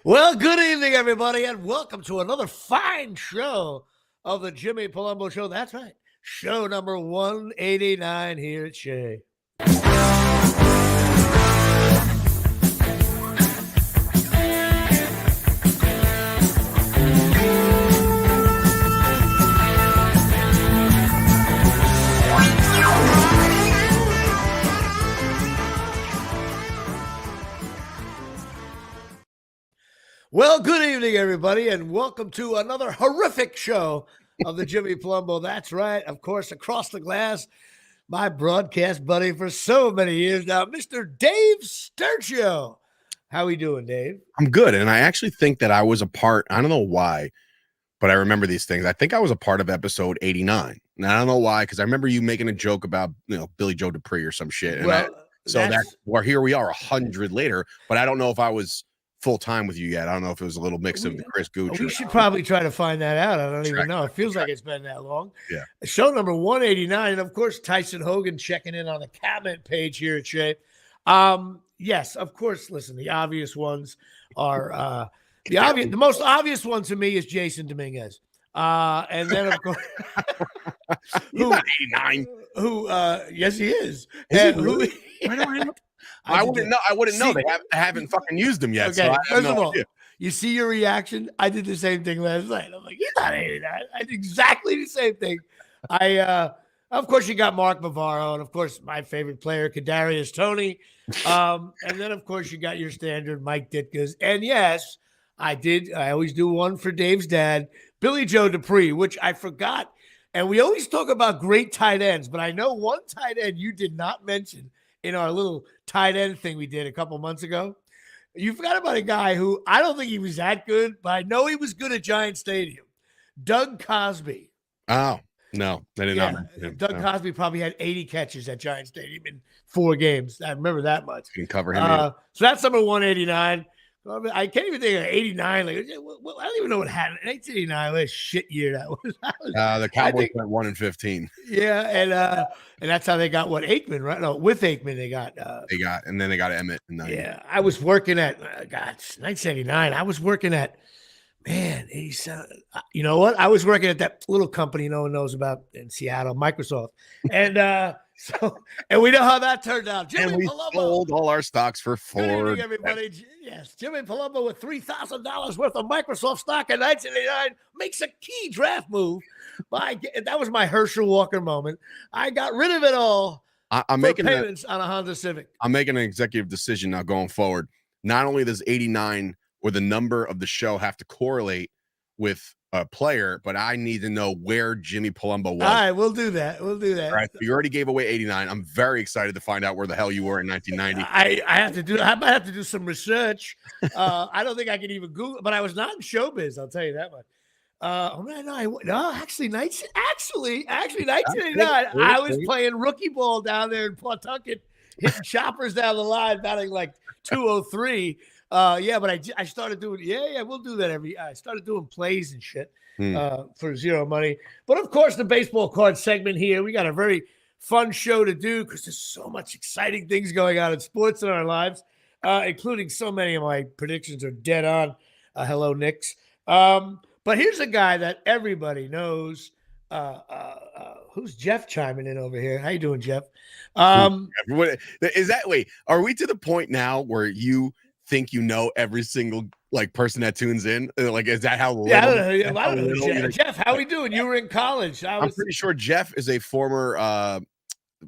Well, good evening, everybody, and welcome to another fine show of the Jimmy Palumbo Show. That's right, show number 189 here at Shea. Well, good evening, everybody, and welcome to another horrific show of the Jimmy Palumbo. That's right, of course, across the glass, my broadcast buddy for so many years now, Mr. Dave Sturcio. How we doing, Dave? I'm good, and I actually think that I was a part. I don't know why, but I remember these things. I think I was a part of episode 89, and I don't know why, because I remember you making a joke about Billy Joe Dupree or some shit. And that's where here we are 100 later, but I don't know if I was full time with you yet. I don't know if it was a little mix of the Chris Gooch. We should probably try to find that out. I don't even know. It feels like it's been that long. Yeah. Show number 189. And of course, Tyson Hogan checking in on the comment page here at Shea. Yes, of course. Listen, the obvious ones are the most obvious one to me is Jason Dominguez. And then of course he's not 89. Yes, he is. Really? I wouldn't know. I wouldn't know. They haven't fucking used them yet. Okay, so first of all, you see your reaction. I did the same thing last night. I'm like, he's not 89. I did exactly the same thing. Of course, you got Mark Bavaro, and of course, my favorite player, Kadarius Toney. And then, of course, you got your standard Mike Ditka's. And yes, I did. I always do one for Dave's dad, Billy Joe Dupree, which I forgot. And we always talk about great tight ends, but I know one tight end you did not mention in our little tight end thing we did a couple months ago. You forgot about a guy who I don't think he was that good, but I know he was good at Giant Stadium. Doug Cosby. Oh, no. I did not mention him. Doug Cosby probably had 80 catches at Giant Stadium in 4 games. I remember that much. You can cover him. So that's number 189. I can't even think of 89. Like, I don't even know what happened. 1989, what a shit year that was. The Cowboys went 1-15. Yeah, and that's how they got Aikman, right? No, with Aikman they got and then they got Emmett. I was working at 1989. I was working at you know what? I was working at that little company no one knows about in Seattle, Microsoft, and and we know how that turned out. Jimmy and we Palumbo sold all our stocks for $4. Good evening, everybody. Yes, Jimmy Palumbo with $3,000 worth of Microsoft stock in 1989 makes a key draft move. That was my Herschel Walker moment. I got rid of it all. I'm making payments on a Honda Civic. I'm making an executive decision now going forward. Not only does 89 or the number of the show have to correlate with a player, but I need to know where Jimmy Palumbo was. All right, we'll do that. All right, so you already gave away 89. I'm very excited to find out where the hell you were in 1990. I might have to do some research. I don't think I can even Google, but I was not in showbiz. I'll tell you that much. Actually, 1989. I was playing rookie ball down there in Pawtucket, hitting choppers down the line, batting like 203. But I started doing, we'll do that I started doing plays and shit for zero money. But of course, the baseball card segment here, we got a very fun show to do because there's so much exciting things going on in sports in our lives, including so many of my predictions are dead on. Hello, Knicks. But here's a guy that everybody knows. Who's Jeff chiming in over here? How you doing, Jeff? What is that? Wait, are we to the point now where you think you know every single person that tunes in? Like, is that how? Yeah, I don't know. Jeff, how we doing? You were in college. I'm pretty sure Jeff is a former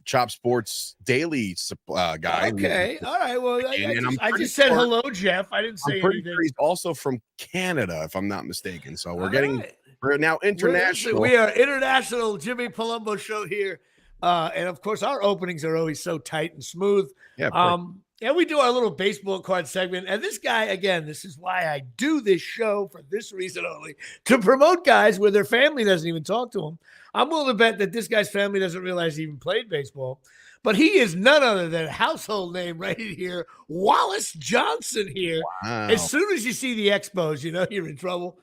Chop Sports Daily guy. Okay, all right. Well, I just said hello, Jeff. I didn't say anything. Sure he's also from Canada, if I'm not mistaken. So we're now international. We are international Jimmy Palumbo Show here, and of course our openings are always so tight and smooth. Yeah. And we do our little baseball card segment. And this guy, again, this is why I do this show for this reason only, to promote guys where their family doesn't even talk to them. I'm willing to bet that this guy's family doesn't realize he even played baseball. But he is none other than a household name right here, Wallace Johnson here. Wow. As soon as you see the Expos, you know you're in trouble.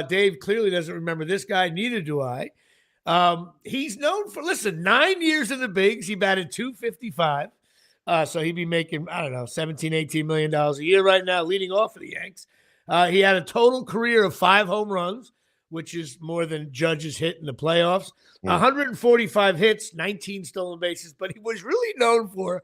Dave clearly doesn't remember this guy. Neither do I. He's known for, 9 years in the bigs. He batted .255. So he'd be making, I don't know, $17, $18 million a year right now, leading off for the Yanks. He had a total career of 5 home runs, which is more than Judge's hit in the playoffs. 145 hits, 19 stolen bases, but he was really known for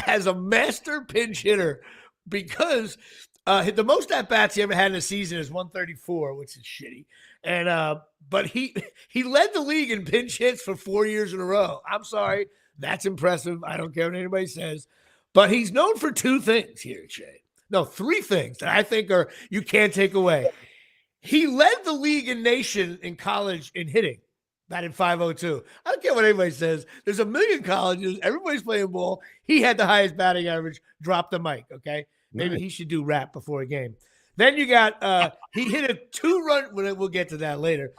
as a master pinch hitter because the most at-bats he ever had in a season is 134, which is shitty. And but he led the league in pinch hits for 4 years in a row. I'm sorry. That's impressive. I don't care what anybody says. But he's known for 2 things here, Shay. No, 3 things that I think you can't take away. He led the league in nation in college in hitting, batting .502. I don't care what anybody says. There's a million colleges. Everybody's playing ball. He had the highest batting average. Drop the mic, okay? Maybe he should do rap before a game. Then you got he hit a 2-run. We'll get to that later.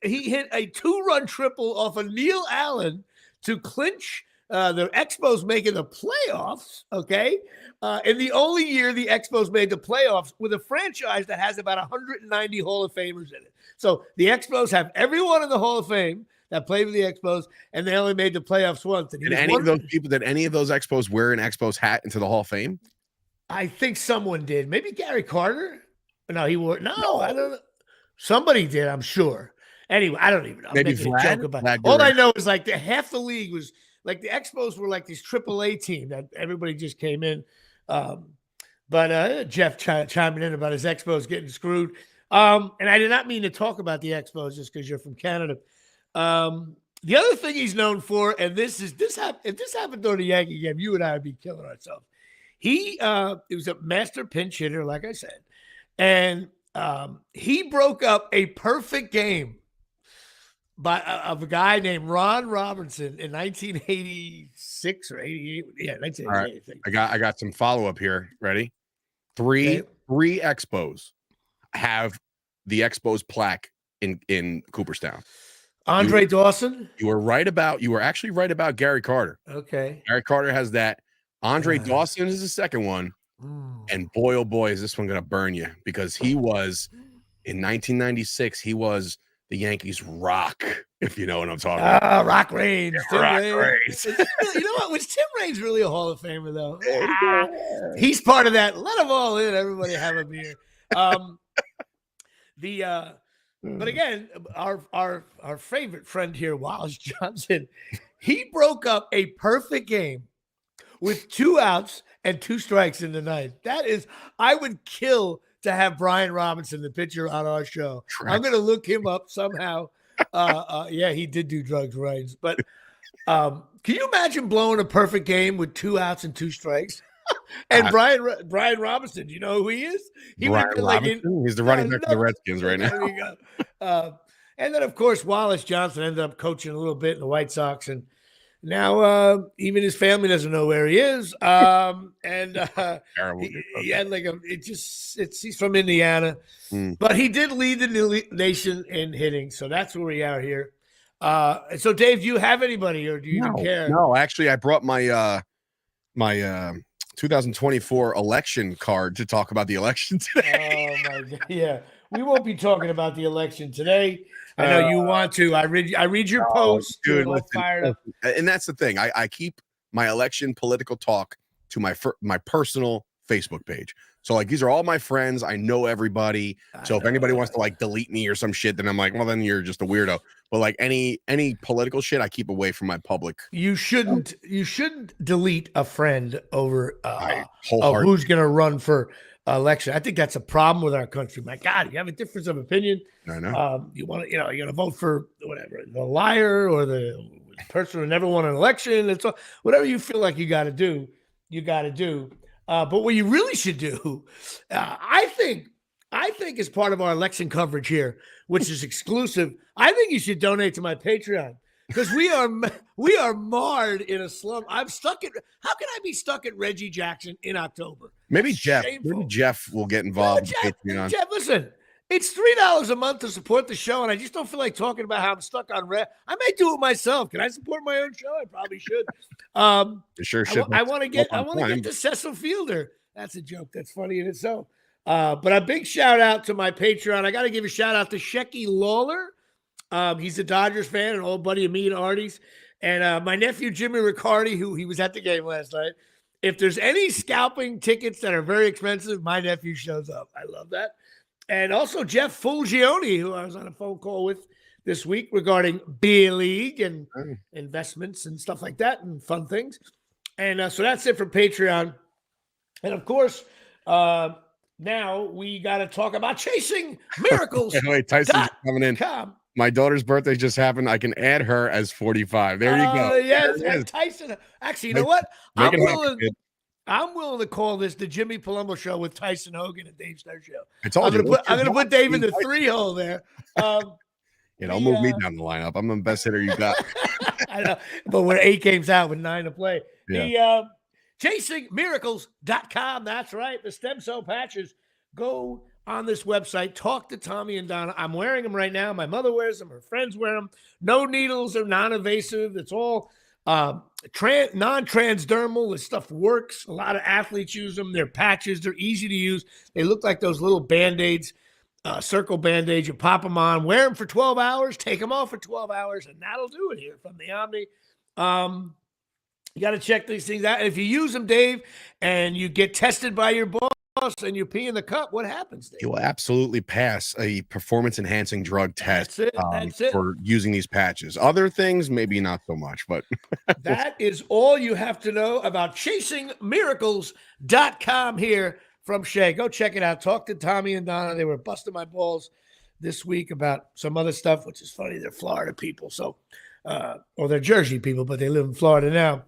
He hit a 2-run triple off of Neil Allen to clinch the Expos making the playoffs. Okay, in the only year the Expos made the playoffs with a franchise that has about 190 Hall of Famers in it. So the Expos have everyone in the Hall of Fame that played with the Expos, and they only made the playoffs once. Did any of those Expos wear an Expos hat into the Hall of Fame? I think someone did. Maybe Gary Carter. No, he wore. No, I don't know. Somebody did, I'm sure. Anyway, I don't even know. Maybe Vlad, a joke about all I know is like half the league was like the Expos were like this AAA team that everybody just came in. But Jeff chiming in about his Expos getting screwed. And I did not mean to talk about the Expos just because you're from Canada. The other thing he's known for, and if this happened during the Yankee game, you and I would be killing ourselves. He was a master pinch hitter, like I said, and he broke up a perfect game of a guy named Ron Robinson in 1986 or 88. Yeah, 1988. Right. I got some follow up here. Ready? Three Expos have the Expos plaque in Cooperstown. Andre Dawson. You were actually right about Gary Carter. Okay. Gary Carter has that. Andre Dawson is the second one. And boy, oh boy, is this one going to burn you, because he was in 1996. He was the Yankees rock, if you know what I'm talking about. Rock Raines. Yeah, Rock Raines. You know what? Was Tim Raines really a Hall of Famer, though? He's part of that. Let them all in. Everybody have a beer. But again, our favorite friend here, Wallace Johnson, he broke up a perfect game with 2 outs and 2 strikes in the ninth. That is, I would kill to have Brian Robinson, the pitcher, on our show. I'm going to look him up somehow. Yeah, he did do drugs, right? But can you imagine blowing a perfect game with 2 outs and 2 strikes? And Brian Robinson, do you know who he is? He's the running back of the Redskins right now. There you go. And then, of course, Wallace Johnson ended up coaching a little bit in the White Sox, and now even his family doesn't know where he is. He's from Indiana, but he did lead the nation in hitting, so that's where we are here. So, Dave, do you have anybody, or do you even care? No, actually, I brought my 2024 election card to talk about the election today. Oh my God! Yeah, we won't be talking about the election today. I know you want to. I read your post, dude. Listen, and that's the thing. I keep my election political talk to my personal Facebook page. So like, these are all my friends. I know everybody. So if anybody wants to like delete me or some shit, then I'm like, well, then you're just a weirdo. But like any political shit, I keep away from my public. You shouldn't delete a friend over who's going to run for election. I think that's a problem with our country. My God, you have a difference of opinion. I know. You want to, you're going to vote for whatever, the liar or the person who never won an election. It's all, whatever you feel like you got to do, you got to do. But what you really should do, I think as part of our election coverage here, which is exclusive, I think you should donate to my Patreon, because we are marred in a slump. I'm stuck at. How can I be stuck at Reggie Jackson in October? Maybe Jeff will get involved. Jeff, listen, it's $3 a month to support the show, and I just don't feel like talking about how I'm stuck on Red. I may do it myself. Can I support my own show? I probably should. You sure should. I want to get to Cecil Fielder. That's a joke. That's funny in itself. But a big shout out to my Patreon. I got to give a shout out to Shecky Lawler. He's a Dodgers fan, an old buddy of me and Artie's. And my nephew, Jimmy Riccardi, who he was at the game last night. if there's any scalping tickets that are very expensive, my nephew shows up. I love that. And also Jeff Fulgione, who I was on a phone call with this week regarding beer league and investments and stuff like that and fun things. And so that's it for Patreon. And of course, now we got to talk about chasing miracles. Wait, Tyson's coming in. My daughter's birthday just happened. I can add her as 45. There you go. Yes, Tyson. Actually, you know what? I'm willing to call this the Jimmy Palumbo Show with Tyson Hogan and Dave Stern Show. I'm going to put Dave in the 3-hole there. Don't move me down the lineup. I'm the best hitter you got. I know, but we're 8 games out with 9 to play. Yeah. The chasingmiracles.com. That's right. The stem cell patches. Go on this website. Talk to Tommy and Donna. I'm wearing them right now. My mother wears them. Her friends wear them. No needles. They're non-invasive. It's all non-transdermal. This stuff works. A lot of athletes use them. They're patches. They're easy to use. They look like those little Band-Aids, circle Band-Aids. You pop them on, wear them for 12 hours, take them off for 12 hours, and that'll do it here from the Omni. You got to check these things out. And if you use them, Dave, and you get tested by your boss and you pee in the cup, what happens, Dave? You will absolutely pass a performance-enhancing drug test That's it. for using these patches. Other things, maybe not so much, but that is all you have to know about chasingmiracles.com here from Shea. Go check it out. Talk to Tommy and Donna. They were busting my balls this week about some other stuff, which is funny. They're Florida people, so or they're Jersey people, but they live in Florida now.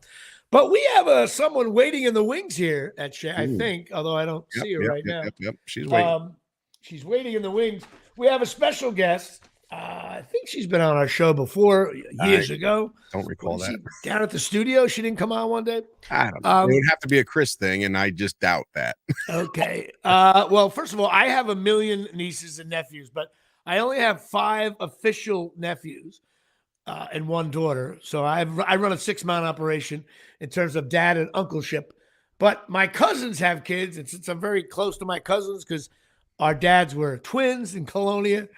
But we have someone waiting in the wings here at Shea, I think, although I don't see her right now. Yep. She's waiting. She's waiting in the wings. We have a special guest. I think she's been on our show before years ago. Don't recall that. Down at the studio, she didn't come on one day. I don't know. It would have to be a Chris thing, and I just doubt that. Okay. Well, first of all, I have a million nieces and nephews, but I only have 5 official nephews and 1 daughter. So I run a 6-man operation in terms of dad and uncleship. But my cousins have kids, and since I'm very close to my cousins because our dads were twins in Colonia,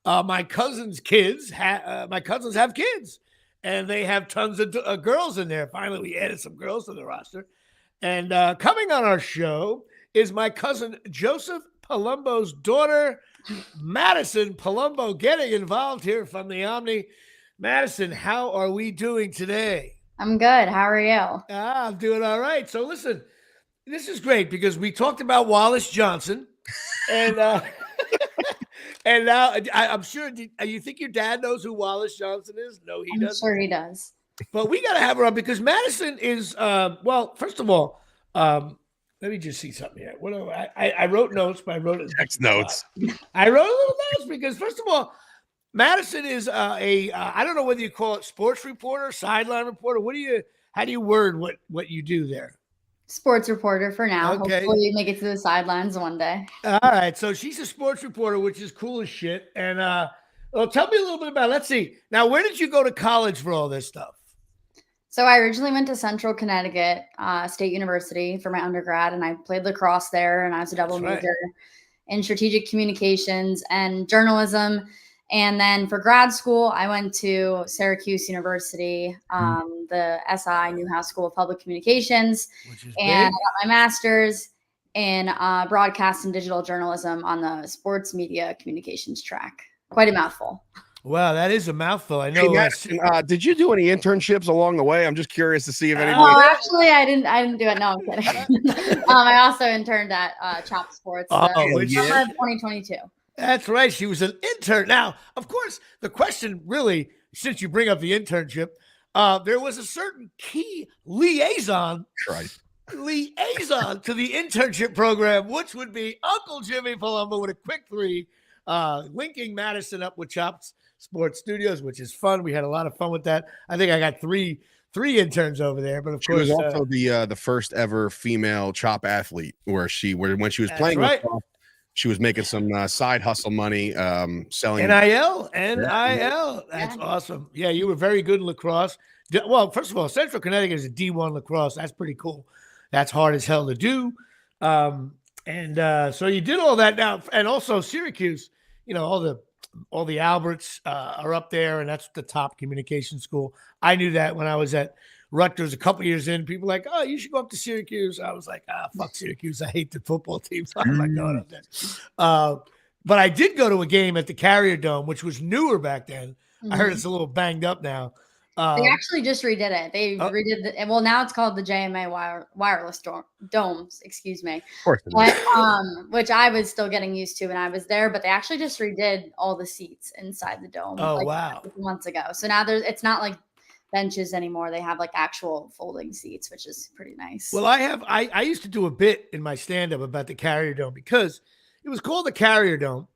my cousins' kids have kids, and they have tons of girls in there. Finally, we added some girls to the roster. And coming on our show is my cousin Joseph Palumbo's daughter, Madison Palumbo, getting involved here from the Omni. Madison, how are we doing today? I'm good. How are you? I'm doing all right. So listen, this is great because we talked about Wallace Johnson, and and now I'm sure. You think your dad knows who Wallace Johnson is? No, he doesn't. Sure he does. But we got to have her on because Madison is well. First of all, let me just see something here. What I wrote notes, but I wrote it text notes. I wrote a little notes because first of all, Madison is I don't know whether you call it sports reporter, sideline reporter. How do you word what you do there? Sports reporter for now. Okay. Hopefully you make it to the sidelines one day. All right. So she's a sports reporter, which is cool as shit. And well, tell me a little bit about, let's see. Now, where did you go to college for all this stuff? So I originally went to Central Connecticut State University for my undergrad, and I played lacrosse there, and I was a double major in strategic communications and journalism. And then for grad school, I went to Syracuse University, the SI Newhouse School of Public Communications, and I got my master's in broadcast and digital journalism on the sports media communications track. Quite a mouthful. Wow, that is a mouthful. I know. Hey, did you do any internships along the way? I'm just curious to see if anyone. Oh, actually, I didn't do it. No, I'm kidding. I also interned at Chop Sports summer of 2022. That's right. She was an intern. Now, of course, the question really, since you bring up the internship, there was a certain key liaison to the internship program, which would be Uncle Jimmy Palumbo with a quick 3, linking Madison up with Chops Sports Studios, which is fun. We had a lot of fun with that. I think I got three interns over there, but of course, she was also the first ever female Chop athlete, when she was playing with Chop, she was making some side hustle money, selling NIL. That's awesome. Yeah, you were very good in lacrosse. Well, first of all, Central Connecticut is a D1 lacrosse. That's pretty cool. That's hard as hell to do. So you did all that now, and also Syracuse. You know, all the Alberts are up there, and that's the top communication school. I knew that when I was at Rutgers a couple years in. People were like, oh, you should go up to Syracuse. I was like, fuck Syracuse. I hate the football team. So I'm not going up there. But I did go to a game at the Carrier Dome, which was newer back then. I heard it's a little banged up now. They actually just redid it. They redid it. Well, now it's called the JMA Wireless Domes. Excuse me. Of course. But, which I was still getting used to when I was there. But they actually just redid all the seats inside the dome. Oh, wow. Months ago. So now it's not like benches anymore. They have like actual folding seats, which is pretty nice. Well, I used to do a bit in my stand-up about the Carrier Dome because it was called the Carrier Dome.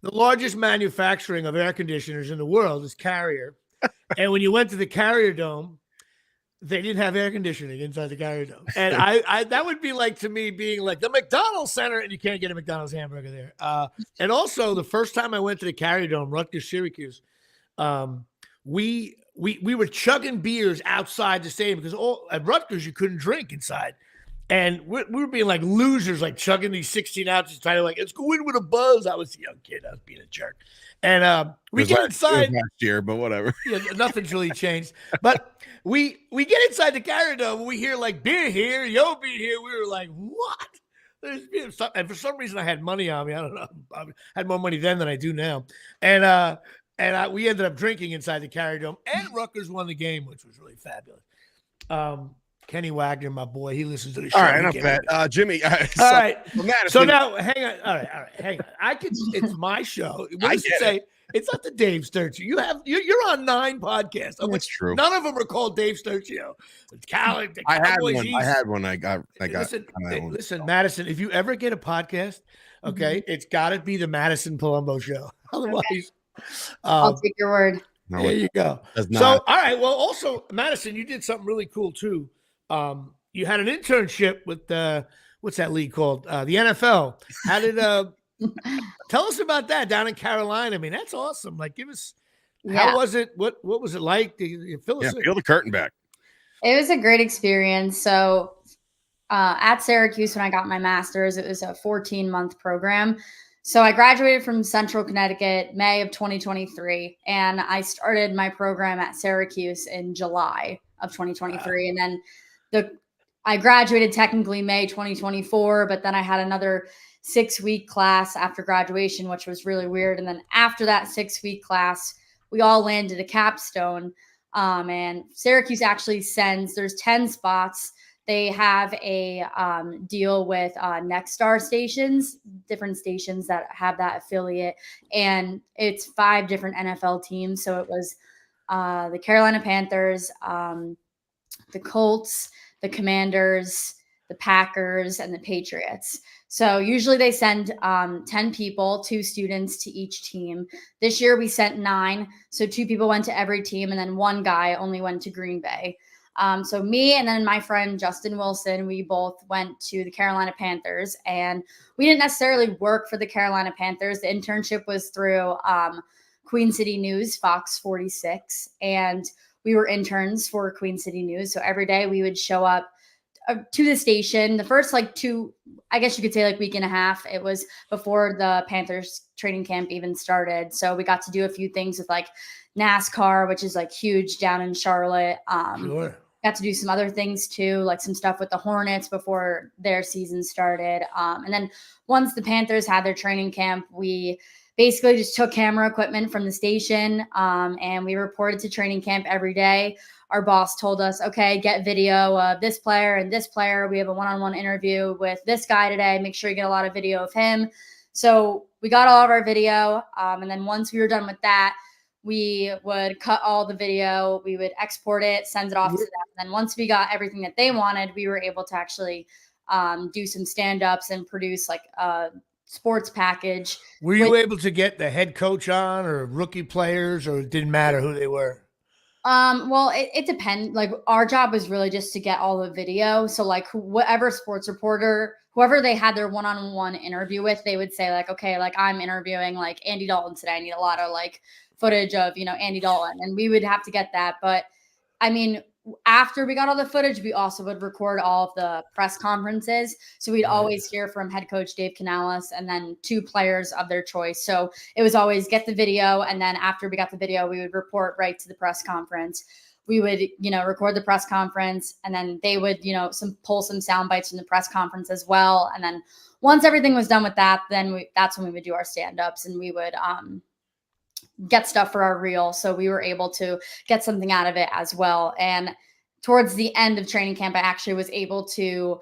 The largest manufacturing of air conditioners in the world is Carrier. And when you went to the Carrier Dome, they didn't have air conditioning inside the Carrier Dome. And I that would be like to me being like the McDonald's Center, and you can't get a McDonald's hamburger there. And also the first time I went to the Carrier Dome, Rutgers, Syracuse, we were chugging beers outside the stadium because at Rutgers you couldn't drink inside. And we were being like losers, like chugging these 16 ounces, trying to like, let's go in with a buzz. I was a young kid. I was being a jerk. And we get inside last year, but whatever. Yeah, nothing's really changed. But we get inside the Carrier Dome and we hear like beer here, yo beer here. We were like, what? There's beer. And for some reason I had money on me. I don't know. I had more money then than I do now. And we ended up drinking inside the Carrier Dome. And Rutgers won the game, which was really fabulous. Kenny Wagner, my boy, he listens to the show. All right, enough of that. Jimmy. All right. So now, hang on. All right, hang on. It's my show. What does it say? It's not the Dave Sturchio. You're on 9 podcasts. That's true. None of them are called Dave Sturchio. It's Cal. I had one. I got. Listen, Madison. If you ever get a podcast, okay, it's got to be the Madison Palumbo Show. Otherwise, I'll take your word. No, there you go. So, all right. Well, also, Madison, you did something really cool too. You had an internship with what's that league called? The NFL. How did tell us about that down in Carolina? I mean, that's awesome. Like, give us how was it? What was it like? Peel the curtain back. It was a great experience. So at Syracuse, when I got my master's, it was a 14-month program. So I graduated from Central Connecticut, May of 2023, and I started my program at Syracuse in July of 2023. And then I graduated technically May 2024, but then I had another 6-week class after graduation, which was really weird. And then after that 6-week class, we all landed a capstone. And Syracuse actually there's 10 spots. They have a deal with Nexstar stations, different stations that have that affiliate. And it's 5 different NFL teams. So it was the Carolina Panthers, the Colts, the Commanders, the Packers, and the Patriots. So usually they send 10 people, 2 students to each team. This year we sent 9. So 2 people went to every team, and then 1 guy only went to Green Bay. So me and then my friend Justin Wilson, we both went to the Carolina Panthers, and we didn't necessarily work for the Carolina Panthers. The internship was through Queen City News, Fox 46, and we were interns for Queen City News. So every day we would show up to the station. The first 2, I guess you could say week and a half, it was before the Panthers training camp even started. So we got to do a few things with NASCAR, which is huge down in Charlotte. Sure. Got to do some other things too, like some stuff with the Hornets before their season started. And then once the Panthers had their training camp, we basically just took camera equipment from the station and we reported to training camp every day. Our boss told us, okay, get video of this player and this player. We have a one-on-one interview with this guy today. Make sure you get a lot of video of him. So we got all of our video. And then once we were done with that, we would cut all the video, we would export it, send it off to them. And then once we got everything that they wanted, we were able to actually do some stand-ups and produce a sports package. Were you able to get the head coach on or rookie players, or it didn't matter who they were? Well, it depends. Our job was really just to get all the video. So whatever sports reporter, whoever they had their one-on-one interview with, they would say okay, I'm interviewing Andy Dalton today. I need a lot of footage of, Andy Dalton, and we would have to get that. But I mean, after we got all the footage, we also would record all of the press conferences. So we'd always hear from head coach Dave Canales and then 2 players of their choice. So it was always get the video. And then after we got the video, we would report right to the press conference. we would, record the press conference, and then they would, pull some sound bites from the press conference as well. And then once everything was done with that, then that's when we would do our stand-ups, and we would get stuff for our reel. So we were able to get something out of it as well. And towards the end of training camp, I actually was able to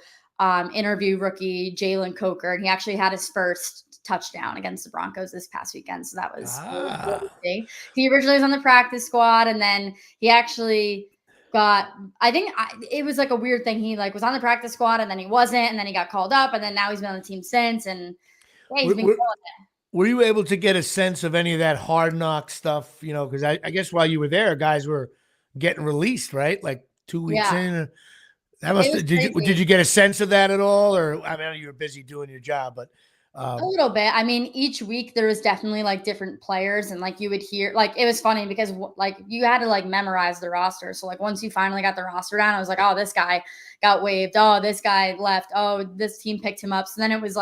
interview rookie Jalen Coker, and he actually had his first touchdown against the Broncos this past weekend. So that was really cool to see. He originally was on the practice squad, and then he actually got, it was like a weird thing. He was on the practice squad, and then he wasn't, and then he got called up, and then now he's been on the team since. And yeah, he's been killing it. Were you able to get a sense of any of that hard knock stuff? Because I guess while you were there, guys were getting released, right? Like 2 weeks in. That did you get a sense of that at all? Or I know you were busy doing your job, but a little bit. I mean, each week there was definitely different players, and you would hear, it was funny because you had to memorize the roster. So once you finally got the roster down, I was like, oh, this guy got waived. Oh, this guy left. Oh, this team picked him up. So then it was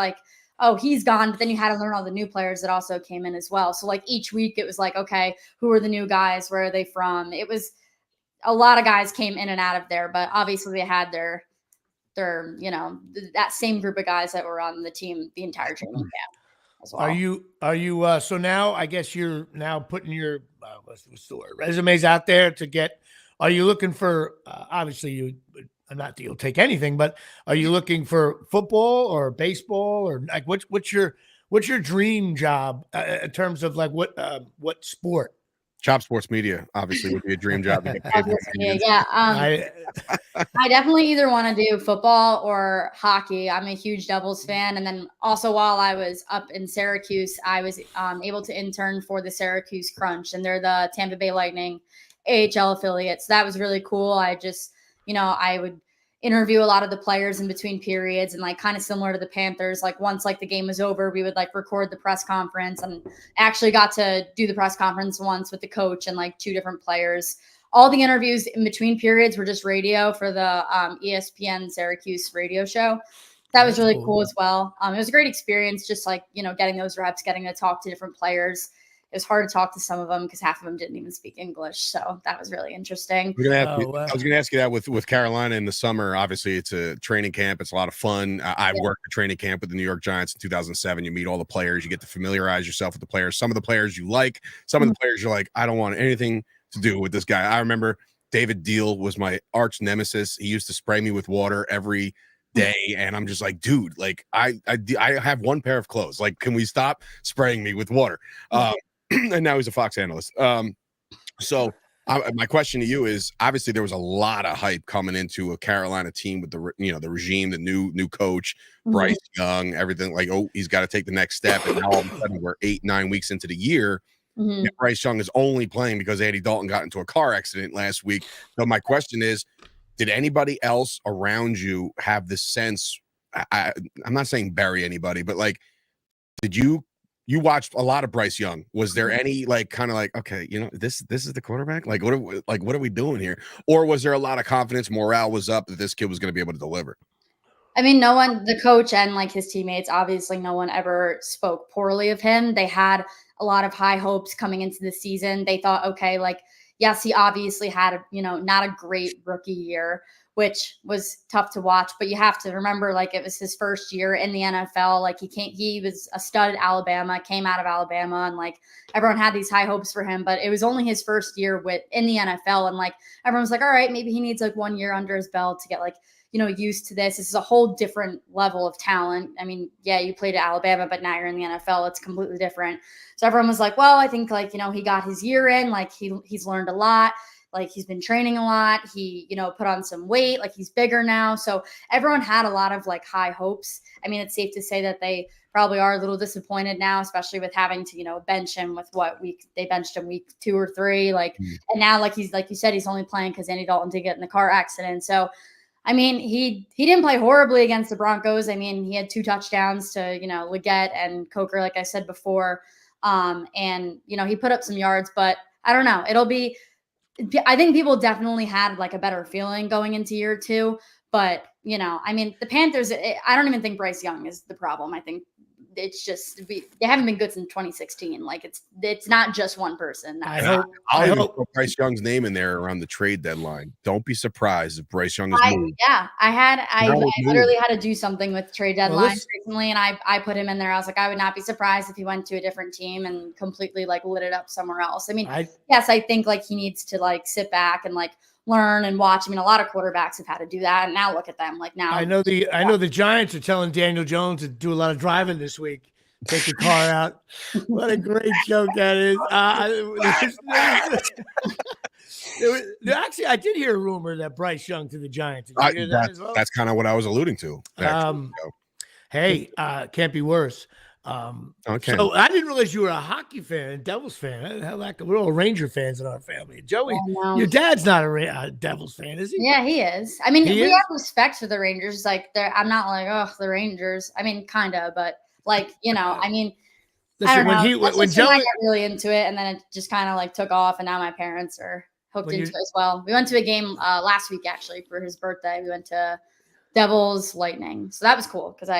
oh, he's gone. But then you had to learn all the new players that also came in as well. So each week it was okay, who are the new guys? Where are they from? It was a lot of guys came in and out of there, but obviously they had their that same group of guys that were on the team the entire training camp as well. Are you so now I guess you're now putting your what's the word, resumes out there to get, are you looking for obviously not that you'll take anything, but are you looking for football or baseball, or what's your dream job in terms of what sport? Chop Sports Media obviously would be a dream job. Yeah. I definitely either want to do football or hockey. I'm a huge Devils fan. And then also while I was up in Syracuse, I was able to intern for the Syracuse Crunch, and they're the Tampa Bay Lightning AHL affiliate. So that was really cool. I just, I would interview a lot of the players in between periods, and kind of similar to the Panthers. Once the game was over, we would record the press conference, and actually got to do the press conference once with the coach and 2 different players. All the interviews in between periods were just radio for the ESPN Syracuse radio show. That was really cool as well. It was a great experience, just getting those reps, getting to talk to different players. It was hard to talk to some of them because half of them didn't even speak English. So that was really interesting. I was going to ask you that with Carolina in the summer. Obviously, it's a training camp. It's a lot of fun. I worked a training camp with the New York Giants in 2007. You meet all the players. You get to familiarize yourself with the players. Some of the players you like. Some of the players you're like, I don't want anything to do with this guy. I remember David Deal was my arch nemesis. He used to spray me with water every day, and I'm just like, dude, I have one pair of clothes. Can we stop spraying me with water? And now he's a Fox analyst. So my question to you is, obviously there was a lot of hype coming into a Carolina team with the the regime, the new coach, Bryce Young, everything he's got to take the next step. And now all of a sudden we're 8-9 weeks into the year. And Bryce Young is only playing because Andy Dalton got into a car accident last week. So my question is, did anybody else around you have this sense? I'm not saying bury anybody, but did you watched a lot of Bryce Young? Was there any okay, this is the quarterback? What are we doing here? Or was there a lot of confidence, morale was up that this kid was going to be able to deliver? I mean, no one, the coach and his teammates, obviously no one ever spoke poorly of him. They had a lot of high hopes coming into the season. They thought, okay, yes, he obviously had not a great rookie year, which was tough to watch, but you have to remember, it was his first year in the NFL. He was a stud at Alabama, came out of Alabama, and everyone had these high hopes for him, but it was only his first year in the NFL. And everyone was like, all right, maybe he needs 1 year under his belt to get used to this. This is a whole different level of talent. I mean, yeah, you played at Alabama, but now you're in the NFL. It's completely different. So everyone was like, well, I think he got his year in, he's learned a lot. He's been training a lot. He, put on some weight, he's bigger now. So everyone had a lot of high hopes. I mean, it's safe to say that they probably are a little disappointed now, especially with having to, bench him with they benched him week 2 or 3. And now, he's, you said, he's only playing because Andy Dalton did get in the car accident. So, I mean, he didn't play horribly against the Broncos. I mean, he had 2 touchdowns to, Leggett and Coker, like I said before. And, he put up some yards, but I don't know. I think people definitely had a better feeling going into year 2, but I mean, the Panthers, I don't even think Bryce Young is the problem. I think it's just they haven't been good since 2016. Like it's not just one person. I'll even put Bryce Young's name in there around the trade deadline. Don't be surprised if Bryce Young is moved. I literally had to do something with trade deadline recently, and I put him in there. I was like, I would not be surprised if he went to a different team and completely like lit it up somewhere else. I mean, yes, I think like he needs to like sit back and like learn and watch. I mean, a lot of quarterbacks have had to do that, and now look at them. Like now, I know the Giants are telling Daniel Jones to do a lot of driving this week. Take the car out. What a great joke that is. Actually, I did hear a rumor that Bryce Young to the Giants. Did you hear that as well? That's kind of what I was alluding to. Hey, can't be worse. Okay. So I didn't realize you were a hockey fan, Devils fan. We're all Ranger fans in our family. Joey, your dad's not a Devils fan, is he? Yeah, he is. I mean, we have respect for the Rangers. Like, I'm not like, oh, the Rangers. I mean, kind of, but like, I mean, listen, I don't know. When Joey got really into it, and then it just kind of like took off, and now my parents are hooked into it as well. We went to a game last week actually for his birthday. We went to Devils Lightning, so that was cool because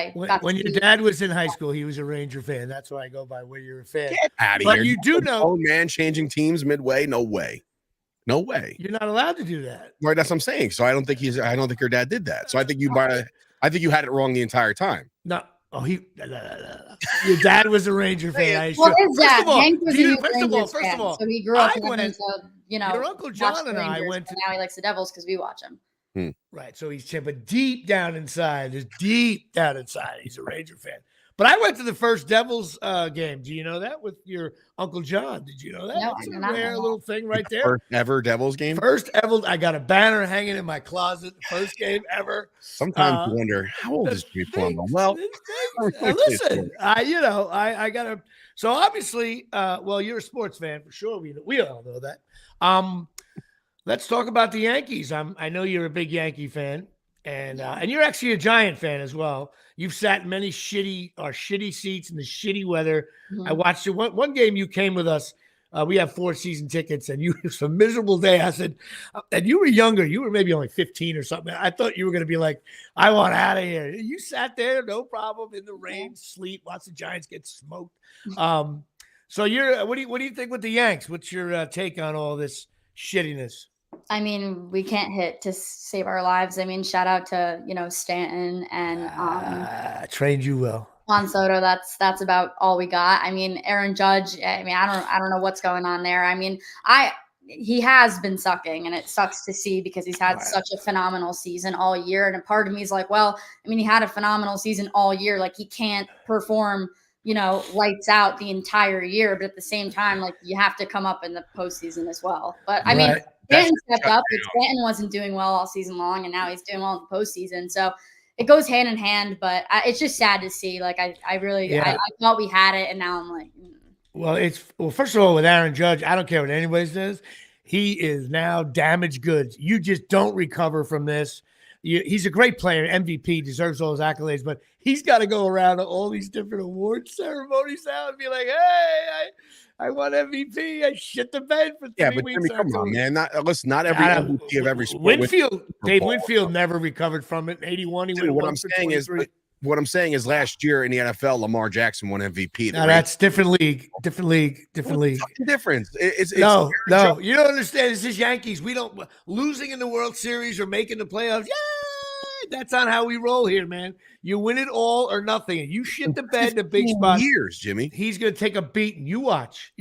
when your dad was in high school, he was a Ranger fan. That's why I go by where you're a fan. Get out of but here! You do know, old man changing teams midway? No way. You're not allowed to do that. Right, that's what I'm saying. So I don't think your dad did that. So I think you had it wrong the entire time. No. Oh, your dad was a Ranger fan. Well, his dad, Hank was a First of all, so he grew up with your Uncle John and I went to. Now he likes the Devils because we watch him. Right. So but deep down inside, he's a Ranger fan. But I went to the first Devils game. Do you know that with your Uncle John? Did you know that? No, it's a rare little thing right there. First ever Devils game? First ever. I got a banner hanging in my closet. First game ever. Sometimes you wonder, how old is Jimmy Palumbo? Well, listen, I got to. So obviously, you're a sports fan for sure. We all know that. Let's talk about the Yankees. I know you're a big Yankee fan, and you're actually a Giant fan as well. You've sat in many shitty seats in the shitty weather. Mm-hmm. I watched you one game. You came with us. We have 4 season tickets, and it was a miserable day. I said, and you were younger. You were maybe only 15 or something. I thought you were going to be like, I want out of here. You sat there, no problem, in the rain, sleet, watch the Giants get smoked. So what do you think with the Yanks? What's your take on all this shittiness? I mean, we can't hit to save our lives. I mean, shout out to, Stanton and trained you well. Juan Soto. That's about all we got. I mean, Aaron Judge. I mean, I don't know what's going on there. I mean, he has been sucking, and it sucks to see because he's had such a phenomenal season all year. And a part of me is like, well, I mean, he had a phenomenal season all year. Like, he can't perform, lights out the entire year. But at the same time, like, you have to come up in the postseason as well. But I mean, Stanton stepped up, but Stanton wasn't doing well all season long, and now he's doing well in the postseason. So it goes hand in hand, but it's just sad to see. Like, I thought we had it, and now I'm like, Well, first of all, with Aaron Judge, I don't care what anybody says. He is now damaged goods. You just don't recover from this. He's a great player, MVP, deserves all his accolades, but he's got to go around to all these different award ceremonies now and be like, hey, I won MVP. I shit the bed for 3 weeks. Jimmy, come on, man. Not every MVP of every sport. Dave Winfield never recovered from it. In 81, he went. What I'm saying is last year in the NFL, Lamar Jackson won MVP. No, that's different league. What's the difference? It's no. You don't understand. This is Yankees. We don't losing in the World Series or making the playoffs. Yeah, that's not how we roll here, man. You win it all or nothing. And you shit the bed in a big spot. Years, Jimmy. He's going to take a beating. You watch.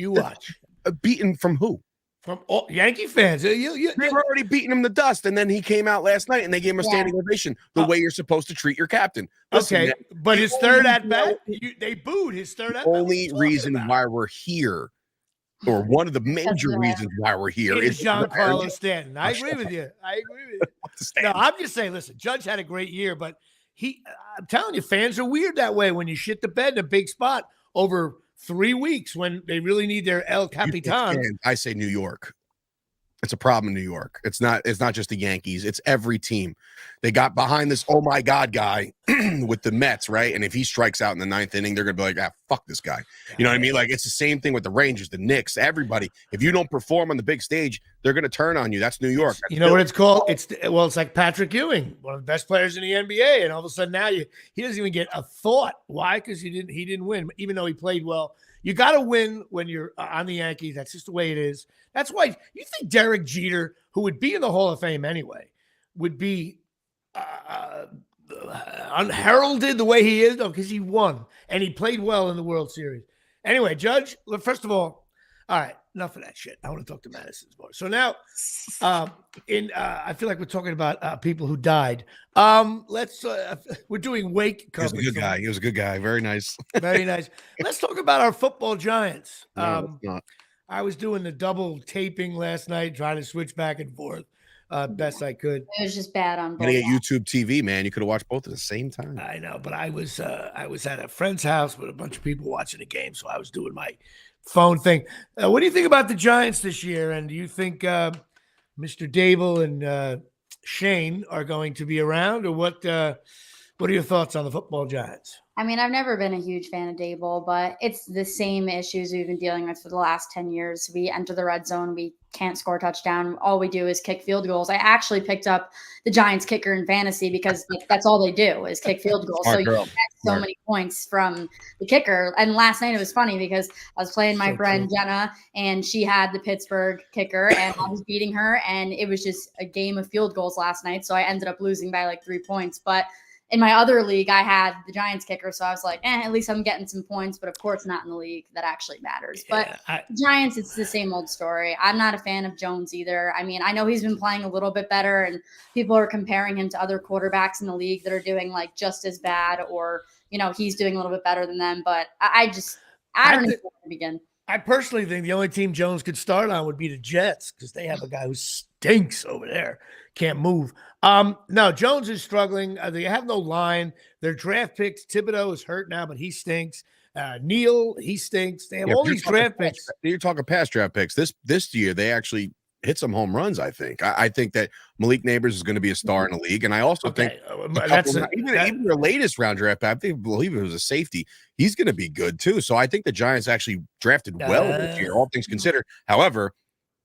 A beating from who? From all Yankee fans. They were already beating him the dust, and then he came out last night, and they gave him a standing ovation, the way you're supposed to treat your captain. Listen, okay, man, but his third at bat, they booed his third at bat. Only reason why we're here, or one of the major reasons why we're here, is Giancarlo Stanton. I agree with you. No, I'm just saying, listen, Judge had a great year, but I'm telling you, fans are weird that way when you shit the bed in a big spot over 3 weeks when they really need their El Capitan. I say New York. It's a problem in New York. It's not just the Yankees. It's every team. They got behind this oh my God guy with the Mets, right? And if he strikes out in the 9th inning, they're gonna be like, fuck this guy. You know what I mean? Like, it's the same thing with the Rangers, the Knicks, everybody. If you don't perform on the big stage, they're going to turn on you. That's New York. That's you know what it's called? It's like Patrick Ewing, one of the best players in the NBA, and all of a sudden now he doesn't even get a thought. Why? Because he didn't win, even though he played well. You got to win when you're on the Yankees. That's just the way it is. That's why you think Derek Jeter, who would be in the Hall of Fame anyway, would be unheralded the way he is, though, because he won and he played well in the World Series. Anyway, Judge, first of all right, enough of that shit. I want to talk to Madison's boy. So now, I feel like we're talking about people who died. We're doing wake coverage. He was a good guy. He was a good guy. Very nice. Very nice. Let's talk about our football giants. No, not. I was doing the double taping last night, trying to switch back and forth best I could. It was just bad on both. Getting at YouTube TV, man. You could have watched both at the same time. I know, but I was at a friend's house with a bunch of people watching the game, so I was doing my phone thing. What do you think about the Giants this year? And do you think Mr. Dable and Shane are going to be around, or what? What are your thoughts on the football Giants? I mean, I've never been a huge fan of Dable, but it's the same issues we've been dealing with for the last 10 years. We enter the red zone. We can't score a touchdown. All we do is kick field goals. I actually picked up the Giants kicker in fantasy because that's all they do is kick field goals. So you get so many points from the kicker. And last night it was funny because I was playing my friend Jenna, and she had the Pittsburgh kicker, and I was beating her, and it was just a game of field goals last night. So I ended up losing by like 3 points. But in my other league, I had the Giants kicker, so I was like, at least I'm getting some points, but of course not in the league that actually matters. But Giants, it's the same old story. I'm not a fan of Jones either. I mean, I know he's been playing a little bit better, and people are comparing him to other quarterbacks in the league that are doing like just as bad, or, he's doing a little bit better than them. But I don't even know where to begin. I personally think the only team Jones could start on would be the Jets, because they have a guy who stinks over there. Can't move. No, Jones is struggling. They have no line. Their draft picks, Thibodeau is hurt now, but he stinks. Neal, he stinks. They have all these draft picks. You're talking past draft picks. This year, they actually hit some home runs, I think. I think that Malik Neighbors is going to be a star in the league. And I also think even their latest round draft pick, I believe it was a safety. He's going to be good too. So I think the Giants actually drafted well this year, all things considered. However,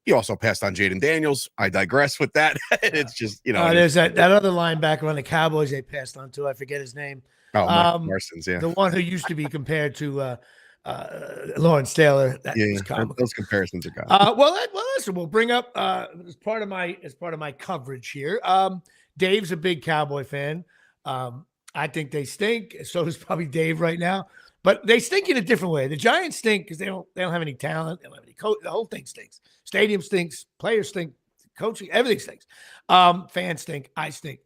he also passed on Jaden Daniels. I digress with that. It's just, there's that other linebacker on the Cowboys they passed on to. I forget his name. Oh, Mike Parsons, yeah. The one who used to be compared to Lawrence Taylor. Those comparisons are gone. Well, listen, we'll bring up as part of my coverage here. Dave's a big Cowboy fan. I think they stink. So does probably Dave right now. But they stink in a different way. The Giants stink because they don't have any talent. They don't have any coach. The whole thing stinks. Stadium stinks. Players stink. Coaching, everything stinks. Fans stink. I stink.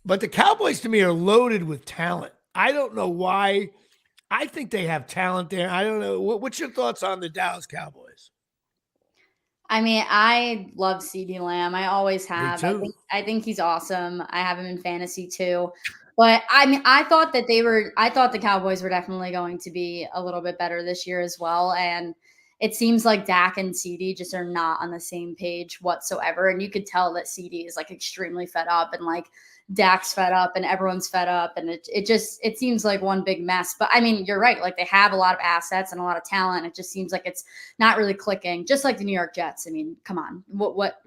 But the Cowboys, to me, are loaded with talent. I don't know why. I think they have talent there. I don't know. What's your thoughts on the Dallas Cowboys? I mean, I love CeeDee Lamb. I always have. Me too. I think he's awesome. I have him in fantasy too. But I mean, I thought the Cowboys were definitely going to be a little bit better this year as well. And it seems like Dak and CeeDee just are not on the same page whatsoever. And you could tell that CeeDee is like extremely fed up, and like Dak's fed up, and everyone's fed up. And it seems like one big mess. But I mean, you're right. Like, they have a lot of assets and a lot of talent. It just seems like it's not really clicking, just like the New York Jets. I mean, come on. What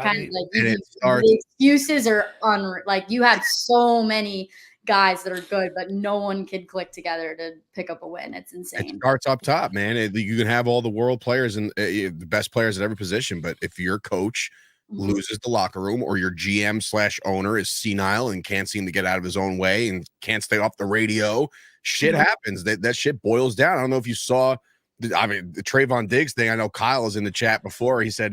kind of like the excuses are on, like, you have so many guys that are good, but no one can click together to pick up a win. It's insane. It starts up top, man. You can have all the world players and the best players at every position, but if your coach loses the locker room, or your GM/owner is senile and can't seem to get out of his own way and can't stay off the radio, shit happens. That shit boils down. I don't know if you saw the Trayvon Diggs thing. I know Kyle was in the chat before. He said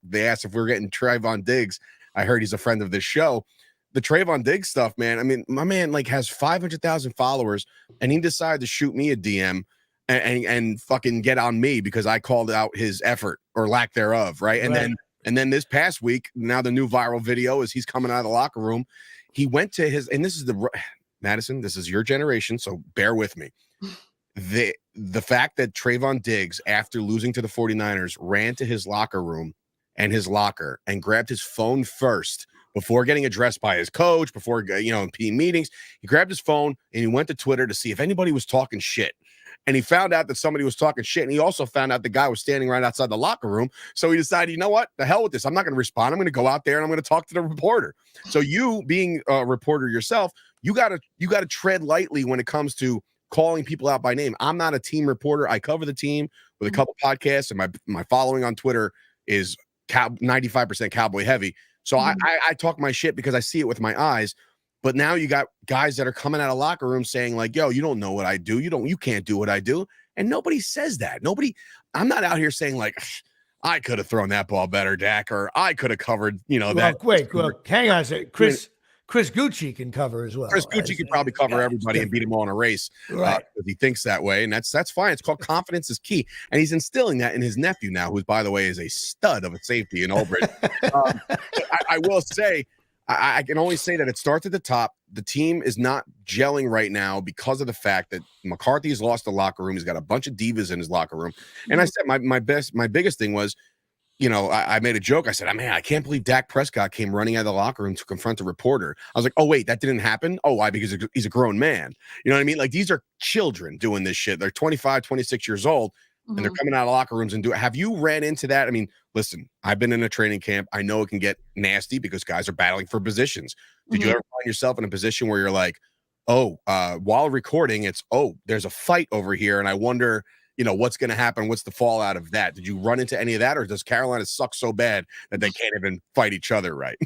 they asked if we were getting Trayvon Diggs. I heard he's a friend of this show. The Trayvon Diggs stuff, man. I mean, my man like has 500,000 followers, and he decided to shoot me a DM and fucking get on me because I called out his effort or lack thereof, right? And then this past week, now the new viral video is he's coming out of the locker room. He went to his, and this is Madison, this is your generation, so bear with me. The fact that Trayvon Diggs, after losing to the 49ers, ran to his locker room and his locker and grabbed his phone first before getting addressed by his coach, before, in team meetings, he grabbed his phone and he went to Twitter to see if anybody was talking shit. and he found out that somebody was talking shit, and he also found out the guy was standing right outside the locker room. So he decided, you know what, the hell with this. I'm not going to respond. I'm going to go out there and I'm going to talk to the reporter. So you, being a reporter yourself, you got to tread lightly when it comes to calling people out by name. I'm not a team reporter. I cover the team with a couple podcasts, and my following on Twitter is 95% Cowboy heavy. So I talk my shit because I see it with my eyes. But now you got guys that are coming out of locker rooms saying like, yo, you don't know what I do. You can't do what I do. And nobody says that. I'm not out here saying like, I could have thrown that ball better, Dak, or I could have covered, that. Wait, hang on a second. Chris Gucci can cover as well. Chris Gucci could probably cover everybody and beat them all in a race. Right. Because he thinks that way. And that's fine. It's called confidence is key. And he's instilling that in his nephew now, who, by the way, is a stud of a safety in Olbridge. I will say, I can only say that it starts at the top. The team is not gelling right now because of the fact that McCarthy has lost the locker room. He's got a bunch of divas in his locker room. And I said my biggest thing was, I made a joke. I said, man, I can't believe Dak Prescott came running out of the locker room to confront a reporter. I was like, oh, wait, that didn't happen? Oh, why? Because he's a grown man. You know what I mean? Like, these are children doing this shit. They're 25, 26 years old. And they're coming out of locker rooms and have you ran into that? I mean, listen, I've been in a training camp. I know it can get nasty because guys are battling for positions. Did you ever find yourself in a position where you're like, while recording, there's a fight over here, and I wonder, what's going to happen? What's the fallout of that? Did you run into any of that, or does Carolina suck so bad that they can't even fight each other right?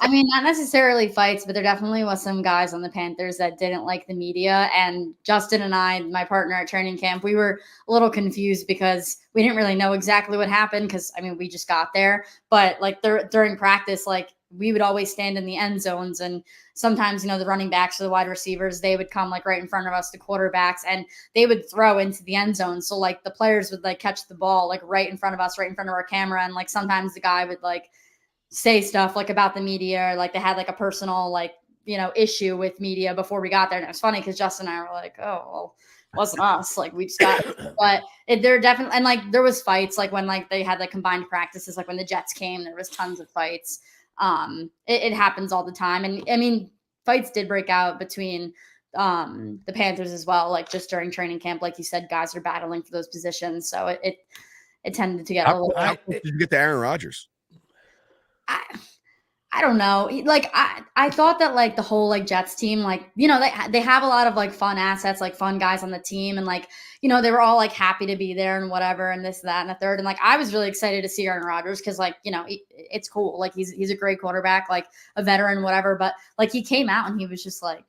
I mean, not necessarily fights, but there definitely was some guys on the Panthers that didn't like the media. And Justin and I, my partner at training camp, we were a little confused because we didn't really know exactly what happened because, we just got there. But like during practice, like we would always stand in the end zones. And sometimes, the running backs or the wide receivers, they would come like right in front of us, the quarterbacks, and they would throw into the end zone. So like the players would like catch the ball like right in front of us, right in front of our camera. And like sometimes the guy would like say stuff like about the media, or like they had like a personal like issue with media before we got there. And it was funny because Justin and I were like, oh well, it wasn't us, like we just got but they're definitely, and like there was fights like when like they had like combined practices, like when the Jets came, there was tons of fights. It happens all the time. And fights did break out between the Panthers as well, like just during training camp. Like you said, guys are battling for those positions, so it tended to get a little. How did you get to Aaron Rodgers? I don't know. Like I thought that like the whole like Jets team, like, they have a lot of like fun assets, like fun guys on the team. And like, they were all like happy to be there and whatever, and this, that, and the third. And like, I was really excited to see Aaron Rodgers because like, it's cool. Like he's a great quarterback, like a veteran, whatever. But like he came out and he was just like,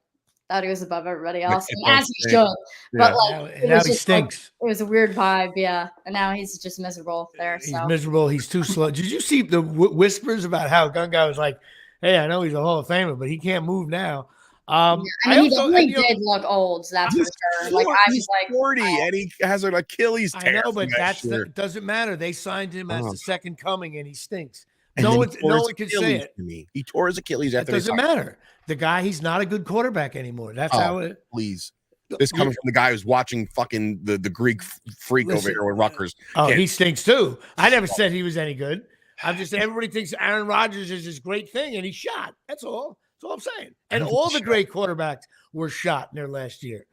thought he was above everybody else, as he should. But like, now he stinks. Like, it was a weird vibe, yeah. And now he's just miserable there. He's miserable. He's too slow. Did you see the whispers about how Gunga was like, "Hey, I know he's a Hall of Famer, but he can't move now." He definitely did look old. So that's for sure. Like I was like 40, and he has an Achilles tear. I know, but it doesn't matter. They signed him as the second coming, and he stinks. And no one can say it. He tore his Achilles after. It doesn't matter. The guy, he's not a good quarterback anymore. That's how it. Please, this coming from the guy who's watching fucking the Greek freak over here with Rutgers. Oh, he stinks too. I never said he was any good. I'm just everybody thinks Aaron Rodgers is this great thing, and he's shot. That's all. That's all I'm saying. And all the great quarterbacks were shot in their last year.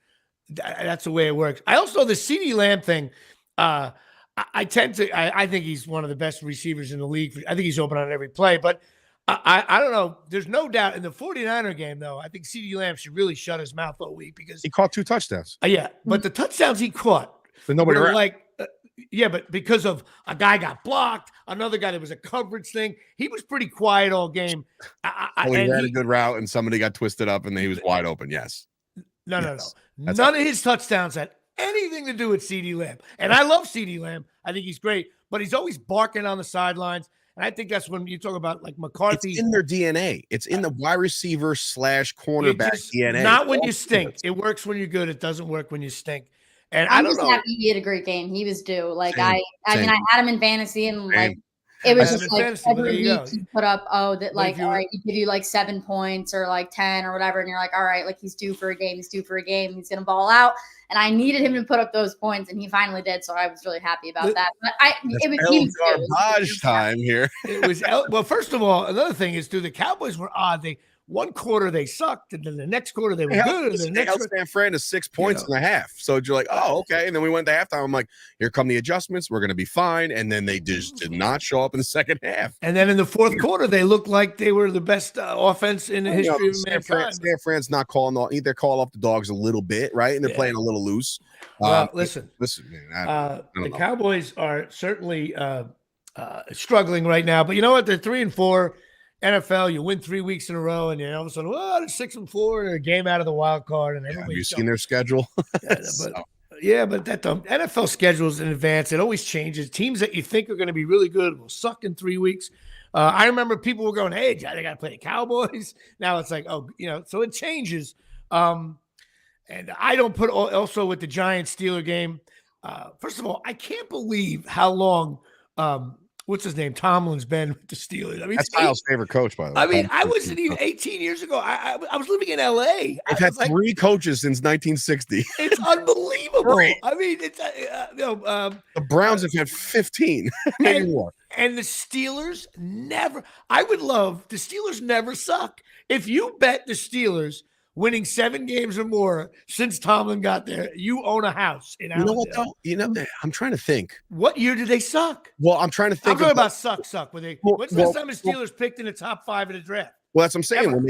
That's the way it works. I also the CeeDee Lamb thing. I think he's one of the best receivers in the league. I think he's open on every play, but I don't know. There's no doubt in the 49er game, though, I think CeeDee Lamb should really shut his mouth all week because he caught 2 touchdowns. Yeah, but the touchdowns he caught, but nobody but because of a guy got blocked, another guy that was a coverage thing, he was pretty quiet all game. He ran a good route and somebody got twisted up and he was wide open. Yes. No. None of his touchdowns had anything to do with CeeDee Lamb. And I love CeeDee Lamb. I think he's great, but he's always barking on the sidelines. And I think that's when you talk about like McCarthy. It's in their DNA. It's in the wide receiver / cornerback DNA. Not when you stink. It works when you're good. It doesn't work when you stink. And I'm just happy he had a great game. He was due. Like Same. I mean, I had him in fantasy, and like it was just like every week he put up all right, he give you like 7 points or like 10 or whatever, and you're like, all right, like he's due for a game. He's due for a game. He's gonna ball out. And I needed him to put up those points, and he finally did. So I was really happy about that. But he was garbage time here. It was well. First of all, another thing is, the Cowboys were odd. one quarter they sucked, and then the next quarter they were Hey, good. And listen, the they next held San Fran to 6 points and a half. So you're like, oh, okay. And then we went to halftime. I'm like, here come the adjustments. We're going to be fine. And then they just did not show up in the second half. And then in the fourth quarter, they looked like they were the best offense in the history of mankind. San Fran's not calling off. Either call off the dogs a little bit, right? And they're playing a little loose. Well, listen, man. The Cowboys are certainly struggling right now. But you know what? They're 3-4. NFL, you win 3 weeks in a row, and then all of a sudden, they're 6-4, and a game out of the wild card. And have you seen their schedule? But that the NFL schedules in advance. It always changes. Teams that you think are going to be really good will suck in 3 weeks. I remember people were going, "Hey, they got to play the Cowboys." Now it's like, so it changes. And I don't put also with the Giants-Steeler game. First of all, I can't believe how long. What's his name? Tomlin's been with the Steelers. I mean, that's Kyle's favorite coach, by the way. I mean, I wasn't even 18 years ago. I was living in LA. I've had 3 coaches since 1960. It's unbelievable. I mean, it's the Browns have had 15, maybe more. And the Steelers never. I would love the Steelers never suck. If you bet the Steelers winning 7 games or more since Tomlin got there, you own a house in Allendale. You know what, though? I'm trying to think. What year did they suck? Well, I'm trying to think. I'm talking about suck. When's the last time the Steelers picked in the top 5 of the draft? Well, that's what I'm saying. When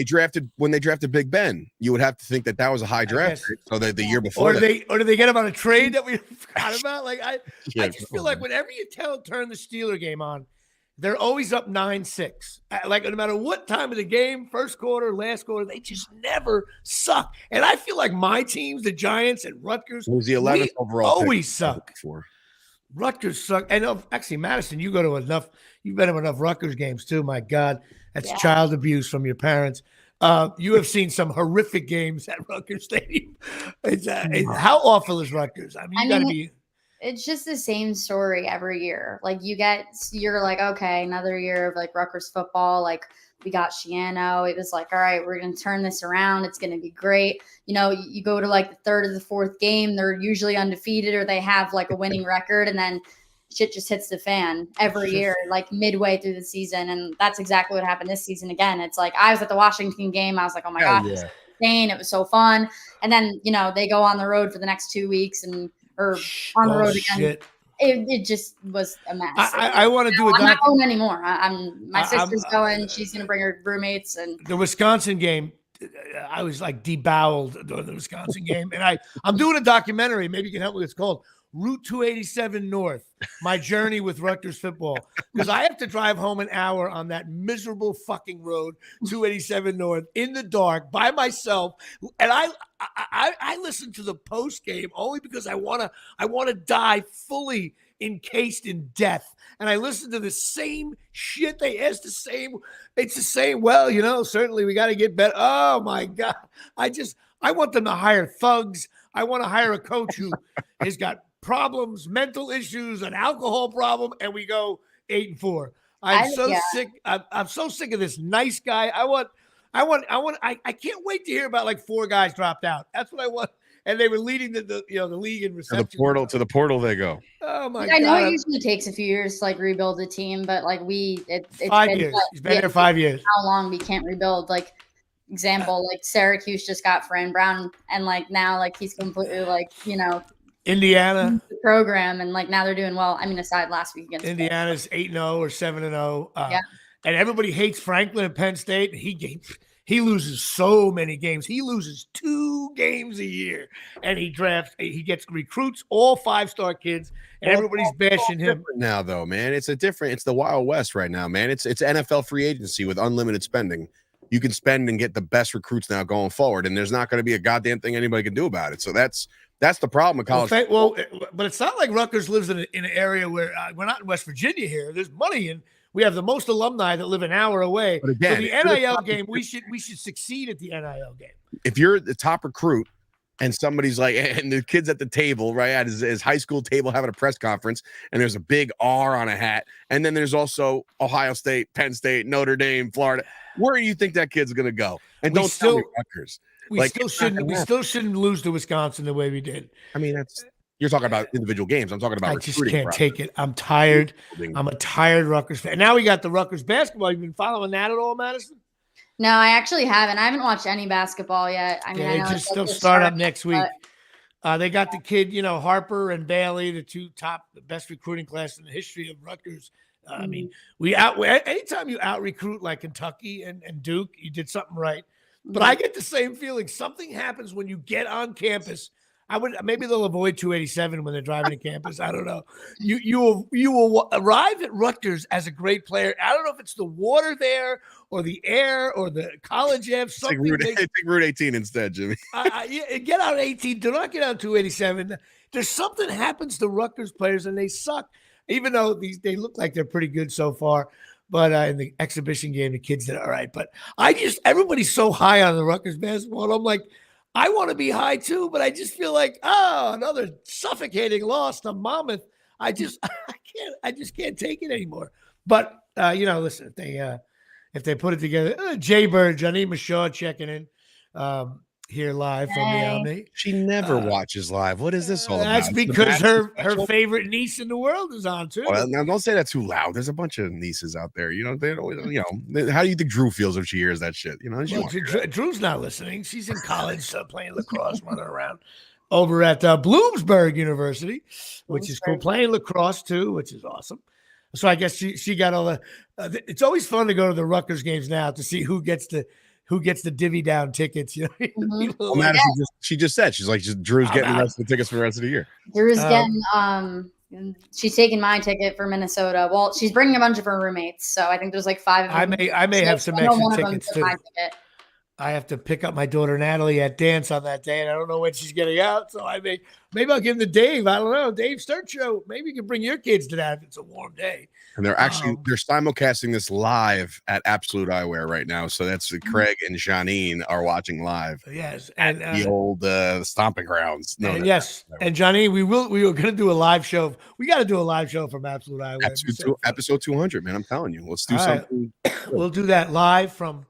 they drafted Big Ben, you would have to think that was a high draft. So the year before, or did they get him on a trade that we forgot about? Like I just feel like whenever you turn the Steeler game on, they're always up 9-6. Like no matter what time of the game, first quarter, last quarter, they just never suck. And I feel like my teams, the Giants and Rutgers, was the 11th overall, always suck. Rutgers suck. And actually, Madison, you've been to enough Rutgers games too. My God, that's child abuse from your parents. You have seen some horrific games at Rutgers Stadium. How awful is Rutgers? I mean, you got to be. It's just the same story every year. Like you're like, okay, another year of like Rutgers football. Like we got Shiano. It was like, all right, we're going to turn this around. It's going to be great. You go to like the third or the fourth game, they're usually undefeated or they have like a winning record. And then shit just hits the fan every year, like midway through the season. And that's exactly what happened this season. Again, it's like, I was at the Washington game. I was like, oh my gosh, this is insane. It was so fun. And then, they go on the road for the next 2 weeks or on the road again. Shit. It just was a mess. I want to do I'm not going anymore. My sister's going. She's going to bring her roommates. And the Wisconsin game, I was like deboweled during the Wisconsin game. And I'm doing a documentary. Maybe you can help me. It's called Route 287 North, My Journey with Rutgers Football. Because I have to drive home an hour on that miserable fucking road, 287 North, in the dark, by myself. And I listen to the post game only because I want to die fully encased in death. And I listen to the same shit they ask the same. It's the same. Well, certainly we got to get better. Oh my God. I want them to hire thugs. I want to hire a coach who has got problems, mental issues, an alcohol problem, and we go 8-4. I'm so sick. I'm so sick of this nice guy. I can't wait to hear about like 4 guys dropped out. That's what I want. And they were leading the league in reception. To the portal they go. Oh my God. I know it usually takes a few years to like rebuild a team, but like it's 5 years. He's been there 5 years. How long we can't rebuild? Like example, like Syracuse just got Fran Brown, and like now like he's completely like Indiana the program, and like now they're doing well. I mean, aside last week against Indiana's 8-0 or 7-0. And everybody hates Franklin at Penn State. He loses so many games. He loses 2 games a year, and he gets recruits all 5-star kids, and everybody's bashing him now. Though, man, it's the Wild West right now, man. It's NFL free agency with unlimited spending. You can spend and get the best recruits now going forward, and there's not going to be a goddamn thing anybody can do about it. So that's the problem with college. But it's not like Rutgers lives in an area where we're not in West Virginia here. There's money and we have the most alumni that live an hour away. But again, the NIL game, we should succeed at the NIL game. If you're the top recruit and somebody's like, and the kid's at the table, right, at his high school table having a press conference, and there's a big R on a hat, and then there's also Ohio State, Penn State, Notre Dame, Florida. Where do you think that kid's going to go? And don't tell me Rutgers. We still shouldn't lose to Wisconsin the way we did. I mean, you're talking about individual games. I'm talking about I just can't take it. I'm tired. I'm a tired Rutgers fan. And now we got the Rutgers basketball. You've been following that at all, Madison? No, I actually haven't. I haven't watched any basketball yet. I mean, Yeah, I they know just it's they'll just start up starting, next week. but They got the kid, Harper and Bailey, the the best recruiting class in the history of Rutgers. I mean, anytime you out recruit like Kentucky and Duke, you did something right. But I get the same feeling. Something happens when you get on campus. Maybe they'll avoid 287 when they're driving to campus. I don't know. You will arrive at Rutgers as a great player. I don't know if it's the water there or the air or the college air. Take Route 18 instead, Jimmy. Get out 18. Do not get out 287. There's something happens to Rutgers players and they suck, even though they look like they're pretty good so far. But in the exhibition game, the kids did all right. But everybody's so high on the Rutgers basketball. And I'm like, I want to be high too, but I just feel like, another suffocating loss to Monmouth. I just can't take it anymore. But listen, if they put it together, Jay Bird, Johnny Mashaw checking in here live from the Omni. She never watches live. What is this all about? That's because her favorite niece in the world is on too. Well, now don't say that too loud. There's a bunch of nieces out there. They don't, how do you think Drew feels if she hears that shit? Drew's not listening. She's in college playing lacrosse, running around over at Bloomsburg University, which is cool. Playing lacrosse too, which is awesome. So I guess she got all the. It's always fun to go to the Rutgers games now to see who gets the divvy down tickets. Well, Madison she just said she's like Drew's getting the rest of the tickets for the rest of the year. Drew's getting she's taking my ticket for Minnesota. Well, she's bringing a bunch of her roommates, so I think there's like 5 of them. I may have some extra tickets too. I have to pick up my daughter Natalie at dance on that day, and I don't know when she's getting out. So maybe I'll give them to Dave. I don't know, Dave Sturt Show. Maybe you can bring your kids to that if it's a warm day. And they're simulcasting this live at Absolute Eyewear right now. So that's Craig and Janine are watching live. Yes, and the old stomping grounds. Yes, and Janine, we were going to do a live show. We got to do a live show from Absolute Eyewear. Episode 200, man. I'm telling you, let's do something. We'll do that live from.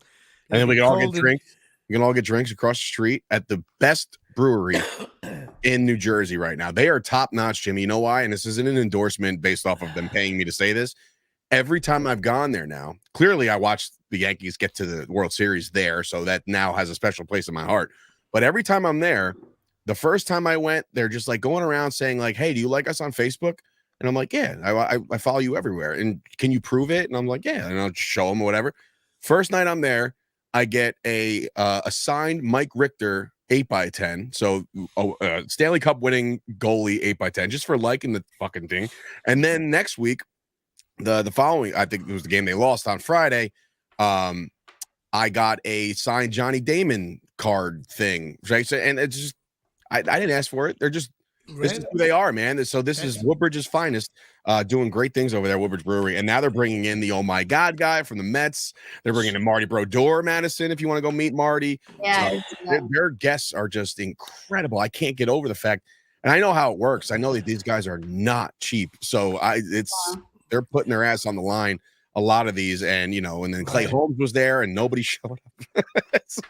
And then we can all get drinks. We can all get drinks across the street at the best brewery in New Jersey right now. They are top notch, Jimmy. You know why? And this isn't an endorsement based off of them paying me to say this. Every time I've gone there now, clearly I watched the Yankees get to the World Series there, so that now has a special place in my heart. But every time I'm there, the first time I went, they're just like going around saying like, "Hey, do you like us on Facebook?" And I'm like, "Yeah, I follow you everywhere. And can you prove it?" And I'm like, "Yeah," and I'll show them or whatever. First night I'm there, I get a signed Mike Richter 8x10. So Stanley Cup winning goalie 8x10 just for liking the fucking thing. And then next week, the following, I think it was the game they lost on Friday. I got a signed Johnny Damon card thing. Right? So, and it's just, I didn't ask for it. They're just, this is who they are, man. So this is Woodbridge's finest, doing great things over there, Woodbridge Brewery. And now they're bringing in the Oh My God guy from the Mets. They're bringing in Marty Brodeur, Madison, if you want to go meet Marty. Yeah, so their guests are just incredible. I can't get over the fact, and I know how it works. I know that these guys are not cheap. So they're putting their ass on the line. A lot of these, and and then Clay Holmes was there, and nobody showed up. So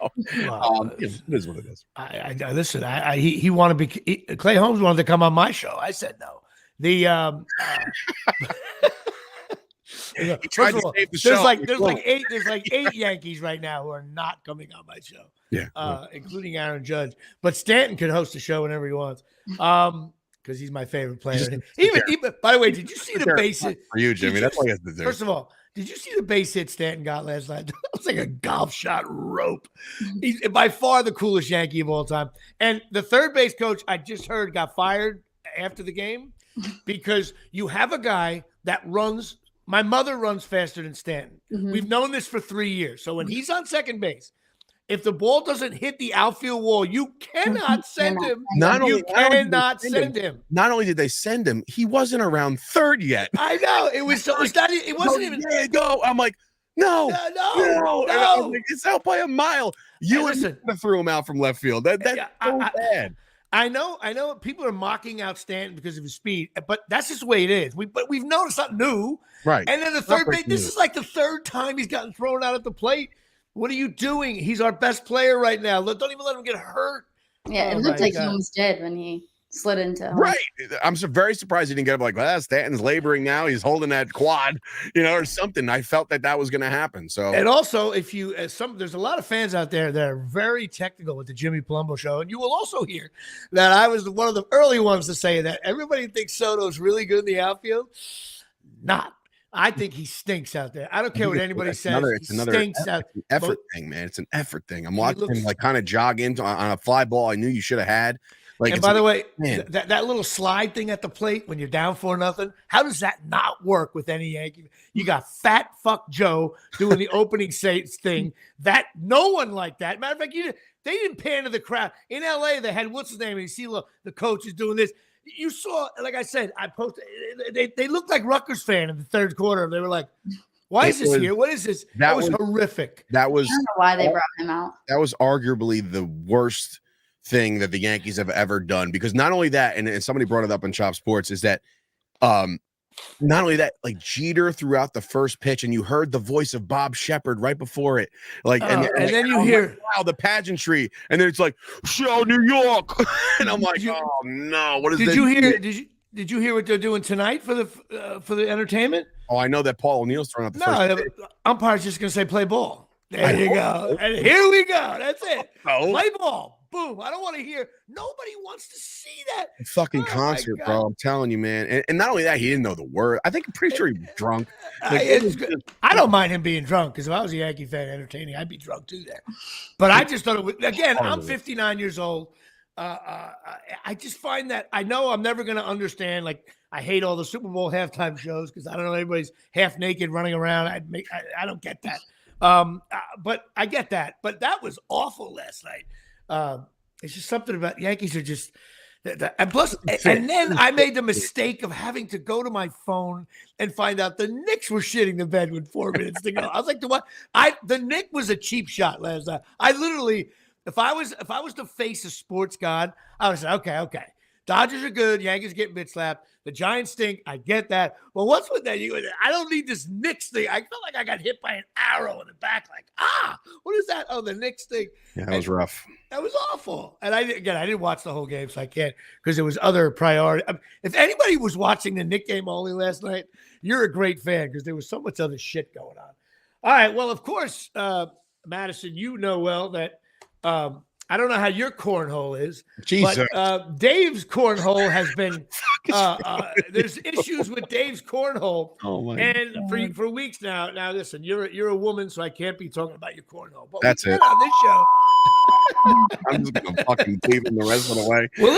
it is what it is. I listen. He wanted to be. Clay Holmes wanted to come on my show. I said no. First of all, there's like eight Yankees right now who are not coming on my show. Yeah, including Aaron Judge. But Stanton could host a show whenever he wants. Because he's my favorite player. Even by the way, did you see the base hit for you, Jimmy? That's why he has to do. First of all, did you see the base hit Stanton got last night? It was like a golf shot rope. He's by far the coolest Yankee of all time. And the third base coach I just heard got fired after the game because you have a guy that runs. My mother runs faster than Stanton. Mm-hmm. We've known this for 3 years. So when he's on second base, if the ball doesn't hit the outfield wall, you cannot send him. Not only did they send him, he wasn't around third yet. I know. It wasn't even go. I'm like, no. Like, it's out by a mile. You threw him out from left field. That's so bad. I know people are mocking out Stanton because of his speed, but that's just the way it is. But we've noticed something new. Right. And then the third base, this is like the third time he's gotten thrown out at the plate. What are you doing? He's our best player right now. Don't even let him get hurt. Yeah, it looked like he almost did when he slid into. Right. I'm very surprised he didn't get up like, well, Stanton's laboring now. He's holding that quad, or something. I felt that was going to happen. So, and also, if you, there's a lot of fans out there that are very technical with the Jimmy Palumbo Show. And you will also hear that I was one of the early ones to say that everybody thinks Soto's really good in the outfield. Not. I think he stinks out there. I don't care what anybody says. It's another effort thing, man. It's an effort thing. I'm watching him like kind of jog into on a fly ball I knew you should have had. Like, and by the way, that little slide thing at the plate when you're down 4-0, how does that not work with any Yankee? You got fat fuck Joe doing the opening thing. That no one like that. Matter of fact, they didn't pan to the crowd. In LA, they had what's his name? And you see the coach is doing this. You saw, like I said, I posted. They looked like Rutgers fan in the third quarter. They were like, "Why is this here? What is this?" That was horrific. That was. I don't know why they brought him out. That was arguably the worst thing that the Yankees have ever done, because not only that, and somebody brought it up on Chop Sports, is that not only that, like Jeter threw out the first pitch and you heard the voice of Bob Shepard right before it, like and then you hear wow, the pageantry, and then it's like show New York and I'm like, oh no, what is did you hear did you hear what they're doing tonight for the entertainment? Oh, I know that Paul O'Neill's throwing out the first pitch. Umpire's just gonna say play ball. There you go. And here we go. That's it. Play ball. Boom. I don't want to hear. Nobody wants to see that. Fucking concert, bro. I'm telling you, man. And not only that, he didn't know the word. I think I'm pretty sure he was drunk. I don't mind him being drunk, because if I was a Yankee fan entertaining, I'd be drunk too there. But I just thought it was, again, I'm 59 years old. I just find that I know I'm never going to understand. Like, I hate all the Super Bowl halftime shows because I don't know, everybody's half naked running around. I don't get that. But I get that. But that was awful last night. It's just something about Yankees are just and plus, and then I made the mistake of having to go to my phone and find out the Knicks were shitting the bed with 4 minutes to go. I was like, the Knicks was a cheap shot last night. I literally, if I was to face a sports god, I would say, okay. Dodgers are good. Yankees get bitch slapped. The Giants stink. I get that. Well, what's with that? I don't need this Knicks thing. I felt like I got hit by an arrow in the back. Like, what is that? Oh, the Knicks thing. Yeah, that was rough. That was awful. And I didn't watch the whole game, so I can't, because there was other priority. If anybody was watching the Knicks game only last night, you're a great fan, because there was so much other shit going on. All right. Well, of course, Madison, you know well that I don't know how your cornhole is, but Dave's cornhole has been there's issues with Dave's cornhole. Oh my and for weeks now. Now listen, you're a woman, so I can't be talking about your cornhole. But that's it on this show. I'm just gonna fucking leave him the rest of the way. Well,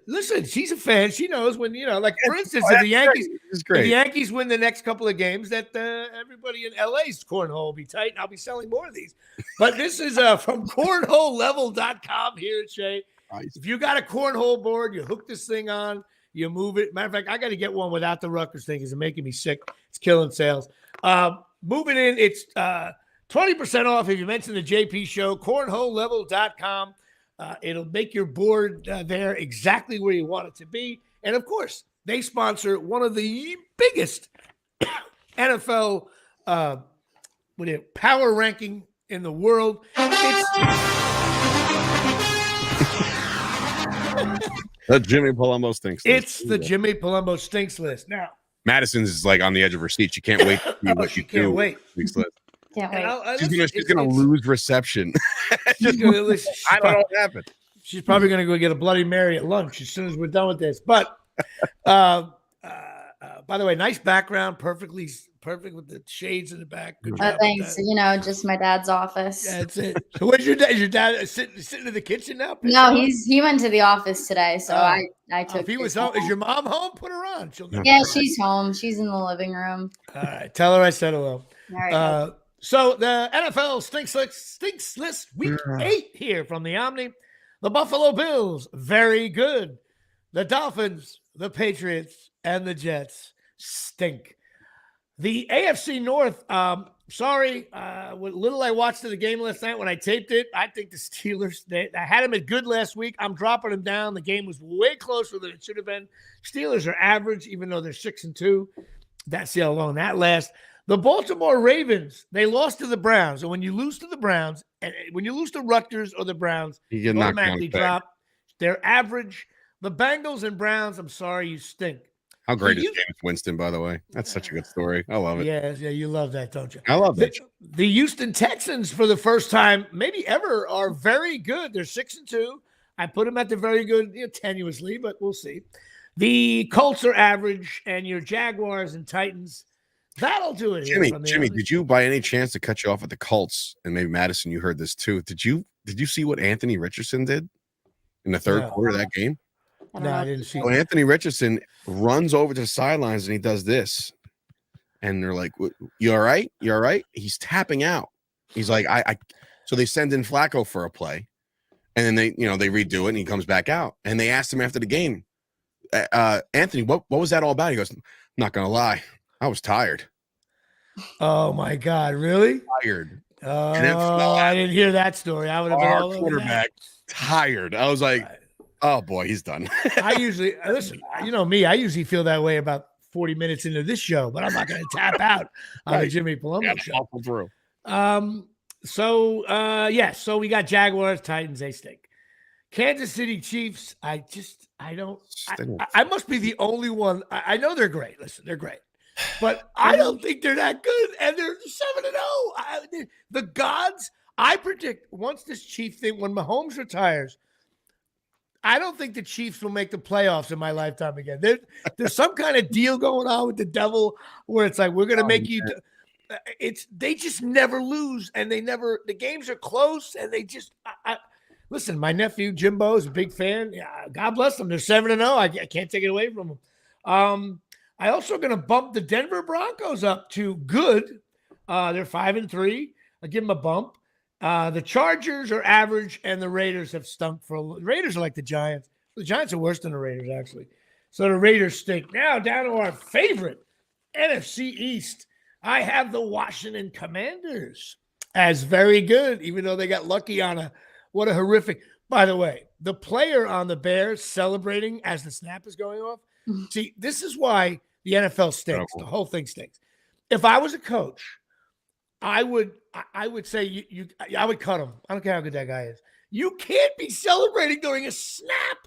listen, she's a fan. She knows when, like, for instance, if the Yankees win the next couple of games, that everybody in LA's cornhole will be tight, and I'll be selling more of these. But this is from cornholelevel.com here, Shay. Nice. If you got a cornhole board, you hook this thing on, you move it. Matter of fact, I got to get one without the Rutgers thing, because it's making me sick. It's killing sales. Moving in, it's 20% off if you mention the JP Show, cornholelevel.com. It'll make your board there exactly where you want it to be. And, of course, they sponsor one of the biggest NFL power ranking in the world. The Jimmy Palumbo stinks list. It's the Jimmy Palumbo stinks list. Now, Madison's is like on the edge of her seat. She can't wait to see what you do. Can't wait. Can't wait. She's gonna lose reception. I don't know what happened. She's probably gonna go get a Bloody Mary at lunch as soon as we're done with this. But by the way, nice background, perfect with the shades in the back. Good job. Thanks. Just my dad's office. Yeah, that's it. So where's your dad? Is your dad sitting in the kitchen now? No, he went to the office today, so I took. If he was home, is your mom home? Put her on. She's home. She's in the living room. All right, tell her I said hello. All right. So the NFL stinks list week 8 here from the Omni. The Buffalo Bills, very good. The Dolphins, the Patriots, and the Jets stink. The AFC North, sorry, what little I watched of the game last night when I taped it, I think the Steelers, I had them at good last week. I'm dropping them down. The game was way closer than it should have been. Steelers are average, even though they're 6-2. That's how long that lasts. The Baltimore Ravens, they lost to the Browns. And when you lose to the Browns, and when you lose to Rutgers or the Browns, you automatically drop. They're average. The Bengals and Browns, I'm sorry, you stink. How great is James Winston, by the way? That's such a good story. I love it. Yeah, you love that, don't you? I love it. The Houston Texans, for the first time, maybe ever, are very good. They're 6-2. I put them at the very good, tenuously, but we'll see. The Colts are average, and your Jaguars and Titans, that'll do it. Jimmy, did you by any chance, to cut you off at the Colts, and maybe Madison, you heard this too? Did you see what Anthony Richardson did in the third quarter of that game? No, I didn't see. So Anthony Richardson runs over to the sidelines and he does this, and they're like, "You all right? You all right?" He's tapping out. He's like, "I." So they send in Flacco for a play, and then they redo it, and he comes back out. And they asked him after the game, Anthony, what was that all about? He goes, "I'm not gonna lie, I was tired." Oh my God, really? Tired. Oh, I didn't hear that story. I would have been all over quarterback tired. I was like, oh boy, he's done. I usually listen. You know me. I usuly feel that way about 40 minutes into this show, but I'm not going to tap out on the Jimmy Palumbo show. Through. So we got Jaguars, Titans. They stink. Kansas City Chiefs. I must be the only one. I know they're great. Listen, they're great, but I don't think they're that good. And they're 7-0. The gods. I predict once this Chief thing, when Mahomes retires, I don't think the Chiefs will make the playoffs in my lifetime again. There's some kind of deal going on with the devil where it's like, we're going to make you. They just never lose, and the games are close, and they just. Listen, my nephew Jimbo is a big fan. Yeah, God bless them. They're 7-0. I can't take it away from them. I also going to bump the Denver Broncos up to good. They're 5-3. I give them a bump. The Chargers are average, and the Raiders have stunk the Raiders are like the Giants. The Giants are worse than the Raiders, actually. So the Raiders stink. Now down to our favorite NFC East. I have the Washington Commanders as very good, even though they got lucky on what a horrific. By the way, the player on the Bears celebrating as the snap is going off. See, this is why the NFL stinks. The whole thing stinks. If I was a coach, I would say I would cut him. I don't care how good that guy is. You can't be celebrating during a snap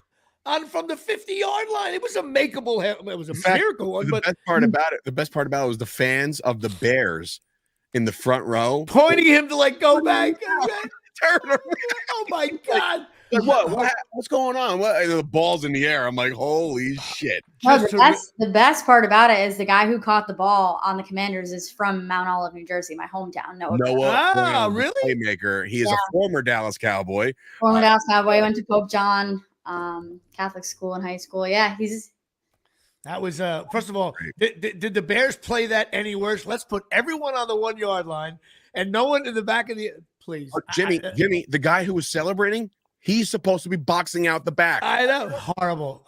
from the 50-yard line. It was a makeable. It was a miracle one. But the best part about it was the fans of the Bears in the front row pointing him to go back. Turn around. Oh my God. Like, what's going on? The ball's in the air. I'm like, holy shit. Well, the best part about it is the guy who caught the ball on the Commanders is from Mount Olive, New Jersey, my hometown. Noah, really? Playmaker. He is a former Dallas Cowboy. Dallas Cowboy. Went to Pope John Catholic school in high school. Yeah, that was first of all, did the Bears play that any worse? Let's put everyone on the 1-yard line and no one in the back of the. Please, Jimmy, the guy who was celebrating. He's supposed to be boxing out the back. I know. Horrible.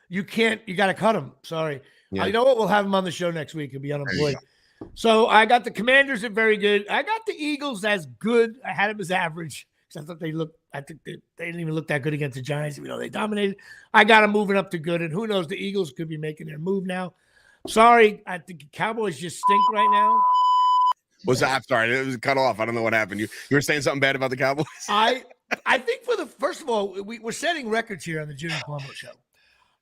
You got to cut him. Sorry. Yeah. You know what? We'll have him on the show next week. He'll be unemployed. So I got the Commanders at very good. I got the Eagles as good. I had them as average. I thought they didn't even look that good against the Giants, even though they dominated. I got them moving up to good. And who knows? The Eagles could be making their move now. Sorry. I think the Cowboys just stink right now. I'm sorry. It was cut off. I don't know what happened. You were saying something bad about the Cowboys? I think first of all, we're setting records here on the Jimmy Palumbo Show.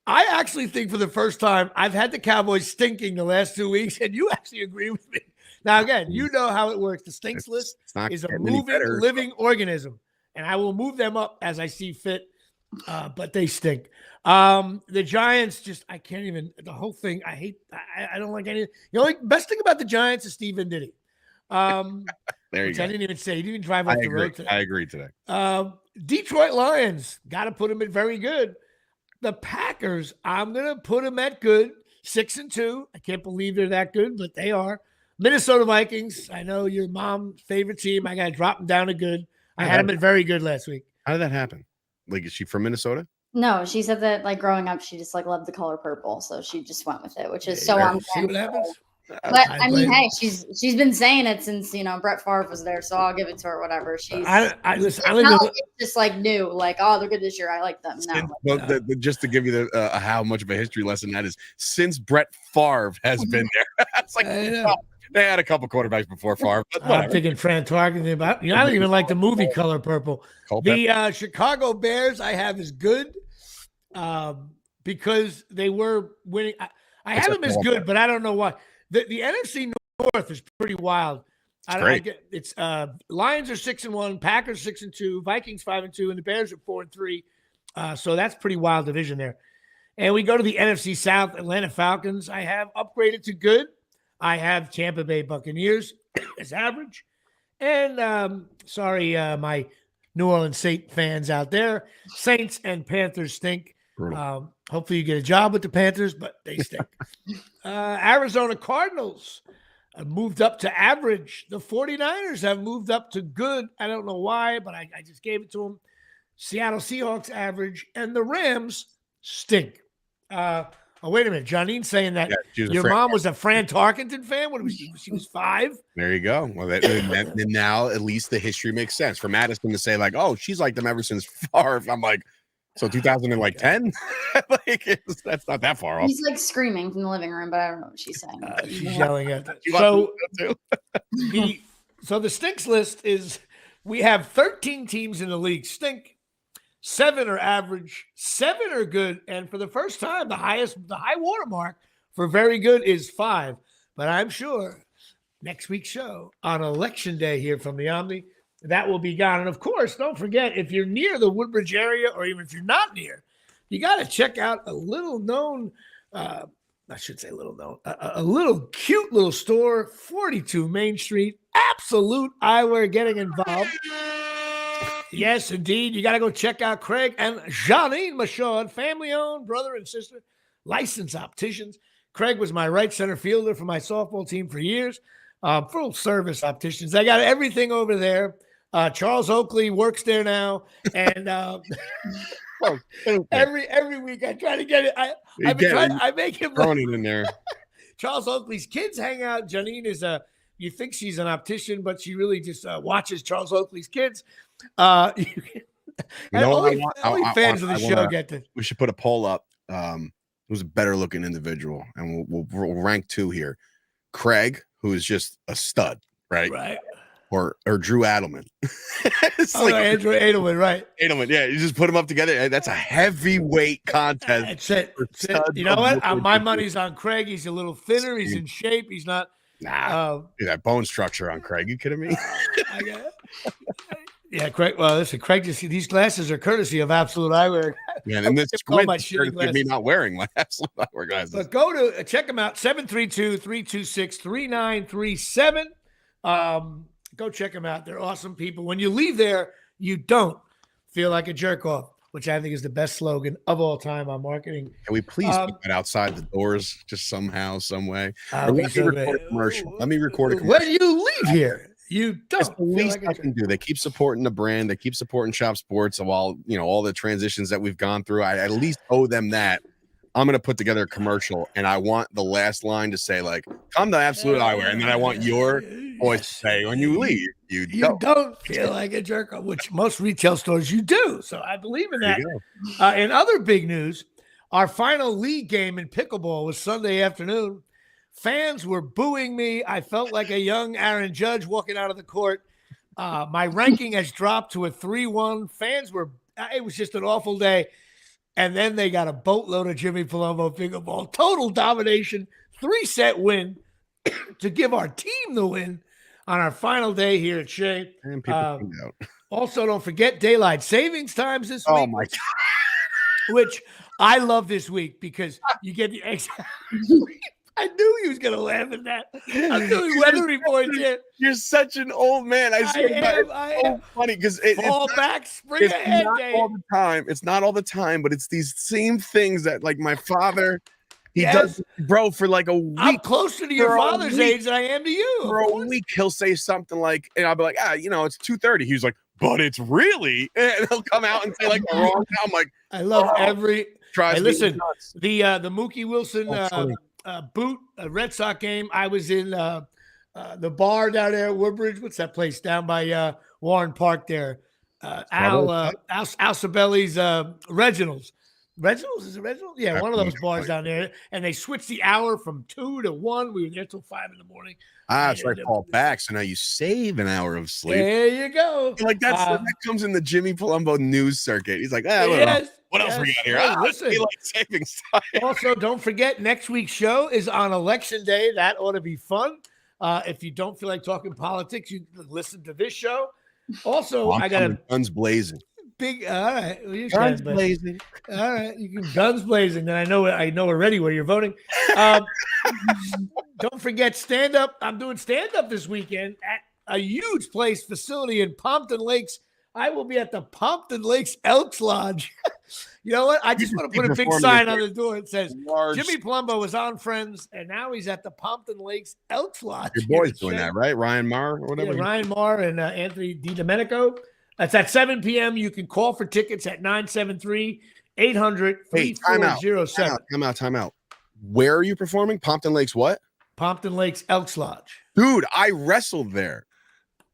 I actually think for the first time, I've had the Cowboys stinking the last 2 weeks, and you actually agree with me. Now, again, you know how it works. The stinks list is a moving, living organism, and I will move them up as I see fit, but they stink. The Giants, I can't even, the whole thing, I don't like any. The only best thing about the Giants is Steve Venditti. There you go. I didn't even say. He didn't even drive off the road today. I agree today. Detroit Lions, got to put them at very good. The Packers, I'm going to put them at good. 6-2. I can't believe they're that good, but they are. Minnesota Vikings, I know your mom's favorite team. I got to drop them down to good. I had them at very good last week. How did that happen? Like, is she from Minnesota? No, she said that growing up, she just loved the color purple. So she just went with it, which is so on. See what happens? But I mean, hey, she's been saying it since Brett Favre was there, so I'll give it to her. Whatever. She's just new, they're good this year. I like them. No, just to give you how much of a history lesson that is, since Brett Favre has been there, it's they had a couple quarterbacks before Favre. But I'm thinking Fran Tarkenton about. I don't even like the movie Color Purple. The Chicago Bears I have is good. because they were winning. I have them as good, but I don't know why. The NFC North is pretty wild. It's Lions are 6-1, Packers 6-2, Vikings 5-2, and the Bears are 4-3. So that's pretty wild division there. And we go to the NFC South. Atlanta Falcons I have upgraded to good. I have Tampa Bay Buccaneers as average. And my New Orleans Saint fans out there, Saints and Panthers stink. Hopefully you get a job with the Panthers, but they stink. Arizona Cardinals have moved up to average. The 49ers have moved up to good. I don't know why, but I just gave it to them. Seattle Seahawks average, and the Rams stink. Wait a minute. Johnine saying that your mom was a Fran Tarkenton fan when she was 5. There you go. Well, then now at least the history makes sense for Madison to say like, oh, she's like them ever since Favre. I'm like, so 2010? That's not that far off. He's like screaming from the living room, but I don't know what she's saying. She's yelling at that. So the stinks list is we have 13 teams in the league stink. 7 are average, 7 are good, and for the first time, the high watermark for very good is 5. But I'm sure next week's show on Election Day here from the Omni, that will be gone. And of course, don't forget, if you're near the Woodbridge area, or even if you're not near, you got to check out a little known, I should say little known, a little cute little store, 42 Main Street, Absolute Eyewear getting involved. Yes, indeed. You got to go check out Craig and Janine Michaud, family-owned, brother and sister, licensed opticians. Craig was my right center fielder for my softball team for years. Full-service opticians. They got everything over there. Charles Oakley works there now. And every week I try to get it. I make him running in there. Charles Oakley's kids hang out. Janine is you think she's an optician, but she really just watches Charles Oakley's kids. Only fans of the show get to. We should put a poll up. Who's a better looking individual, and we'll rank 2 here. Craig, who is just a stud, right? Or Drew Adelman. Andrew Adelman, right? Adelman, yeah. You just put them up together. That's a heavyweight contest. That's it. You know what? My money's on Craig. He's a little thinner. He's in shape. He's not. That bone structure on Craig. You kidding me? Yeah, Craig. Well, listen, Craig. These glasses are courtesy of Absolute Eyewear. Yeah, and this squint is courtesy of me not wearing my Absolute Eyewear glasses. But go to check them out. 732-326-3937. Go check them out. They're awesome people. When you leave there, you don't feel like a jerk off, which I think is the best slogan of all time on marketing. Can we please put that outside the doors just somehow, some way? Let me record a commercial. When you leave here, you don't. That's the least I can do. They keep supporting the brand. They keep supporting Chop Sports of all the transitions that we've gone through. I at least owe them that. I'm going to put together a commercial, and I want the last line to say, like, come to Absolute Eyewear, and then I want your voice to say, when you leave, you don't feel like a jerk, which most retail stores you do. So I believe in that. In other big news, our final league game in pickleball was Sunday afternoon. Fans were booing me. I felt like a young Aaron Judge walking out of the court. My ranking has dropped to a 3-1. It was just an awful day. And then they got a boatload of Jimmy Palumbo pickleball. Total domination, 3-set win to give our team the win on our final day here at Shea. And people also, don't forget daylight savings times this week. Oh, my God. Which I love this week because you get the I knew he was going to laugh at that. I'm doing weather reports here. You're such an old man. I am. So funny because fall back, spring ahead. All the time. It's not all the time, but it's these same things that, like, my father, he does, bro, for like a week. I'm closer to your father's age than I am to you. For a week, he'll say something like, and I'll be like, it's 2:30. He's like, but it's really, and he'll come out and say like the wrong. I'm like, I love every. Hey, listen, the Mookie Wilson. Boot a Red Sox game. I was in the bar down there at Woodbridge. What's that place down by Warren Park there? Al Sabelli's Reginald's. Reginald's? Is it Reginald? Yeah, one of those bars down there. And they switched the hour from 2 to 1. We were there till 5 in the morning. So I called back. So now you save an hour of sleep. There you go. Like that comes in the Jimmy Palumbo news circuit. He's like, what else we got here? Hey, listen. Like savings time. Also, don't forget, next week's show is on Election Day. That ought to be fun. If you don't feel like talking politics, you can listen to this show. Also, I got a guns blazing. Big, all right. Well, guns blazing. All right, you can guns blazing. Then I know already where you're voting. Don't forget stand up. I'm doing stand up this weekend at a huge facility in Pompton Lakes. I will be at the Pompton Lakes Elks Lodge. You know what? I just want to put a big sign on the door. It says Jimmy Palumbo was on Friends, and now he's at the Pompton Lakes Elks Lodge. Your boy's doing that, right? Ryan Marr or whatever. Yeah, Ryan Marr and Anthony DiDomenico. That's at 7 p.m. You can call for tickets at 973-800-3407. Time out. Where are you performing? Pompton Lakes what? Pompton Lakes Elks Lodge. Dude, I wrestled there.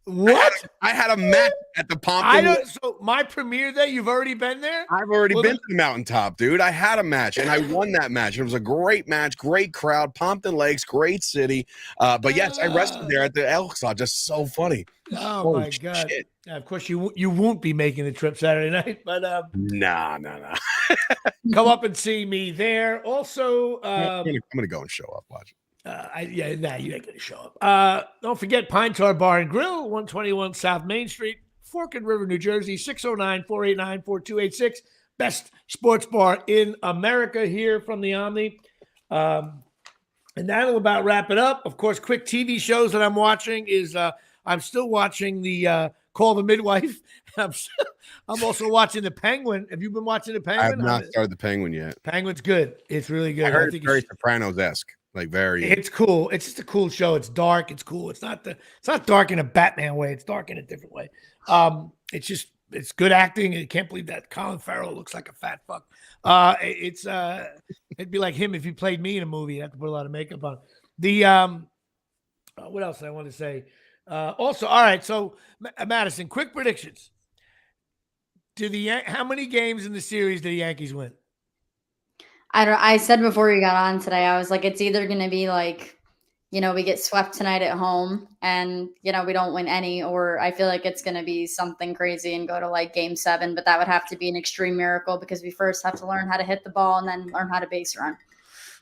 What? I had a match at the Pompton. So my premiere day, you've already been there? I've already been to the mountaintop, dude. I had a match and I won that match. It was a great match, great crowd. Pompton Lakes, great city. But yes, I wrestled there at the Elks Lodge. Just so funny. Oh Holy my God. Shit. Of course, you won't be making the trip Saturday night, but nah. Come up and see me there. Also, I'm gonna go and show up. Watch. You ain't gonna show up. Don't forget Pine Tar Bar and Grill, 121 South Main Street, Fork and River, New Jersey, 609-489-4286. Best sports bar in America here from the Omni. And that'll about wrap it up. Of course, quick TV shows that I'm watching is I'm still watching the Call the Midwife. I'm also watching The Penguin. Have you been watching The Penguin? I have not started The Penguin yet. Penguin's good. It's really good. I heard it's very Sopranos-esque. Like very. It's cool. It's just a cool show. It's dark. It's cool. It's not dark in a Batman way. It's dark in a different way. It's good acting. I can't believe that Colin Farrell looks like a fat fuck. It'd be like him if he played me in a movie. You have to put a lot of makeup on. What else I want to say? Also, all right. So Madison, quick predictions. How many games in the series did the Yankees win? I said before we got on today, I was like, it's either going to be like, we get swept tonight at home and, we don't win any, or I feel like it's going to be something crazy and go to like game 7, but that would have to be an extreme miracle because we first have to learn how to hit the ball and then learn how to base run.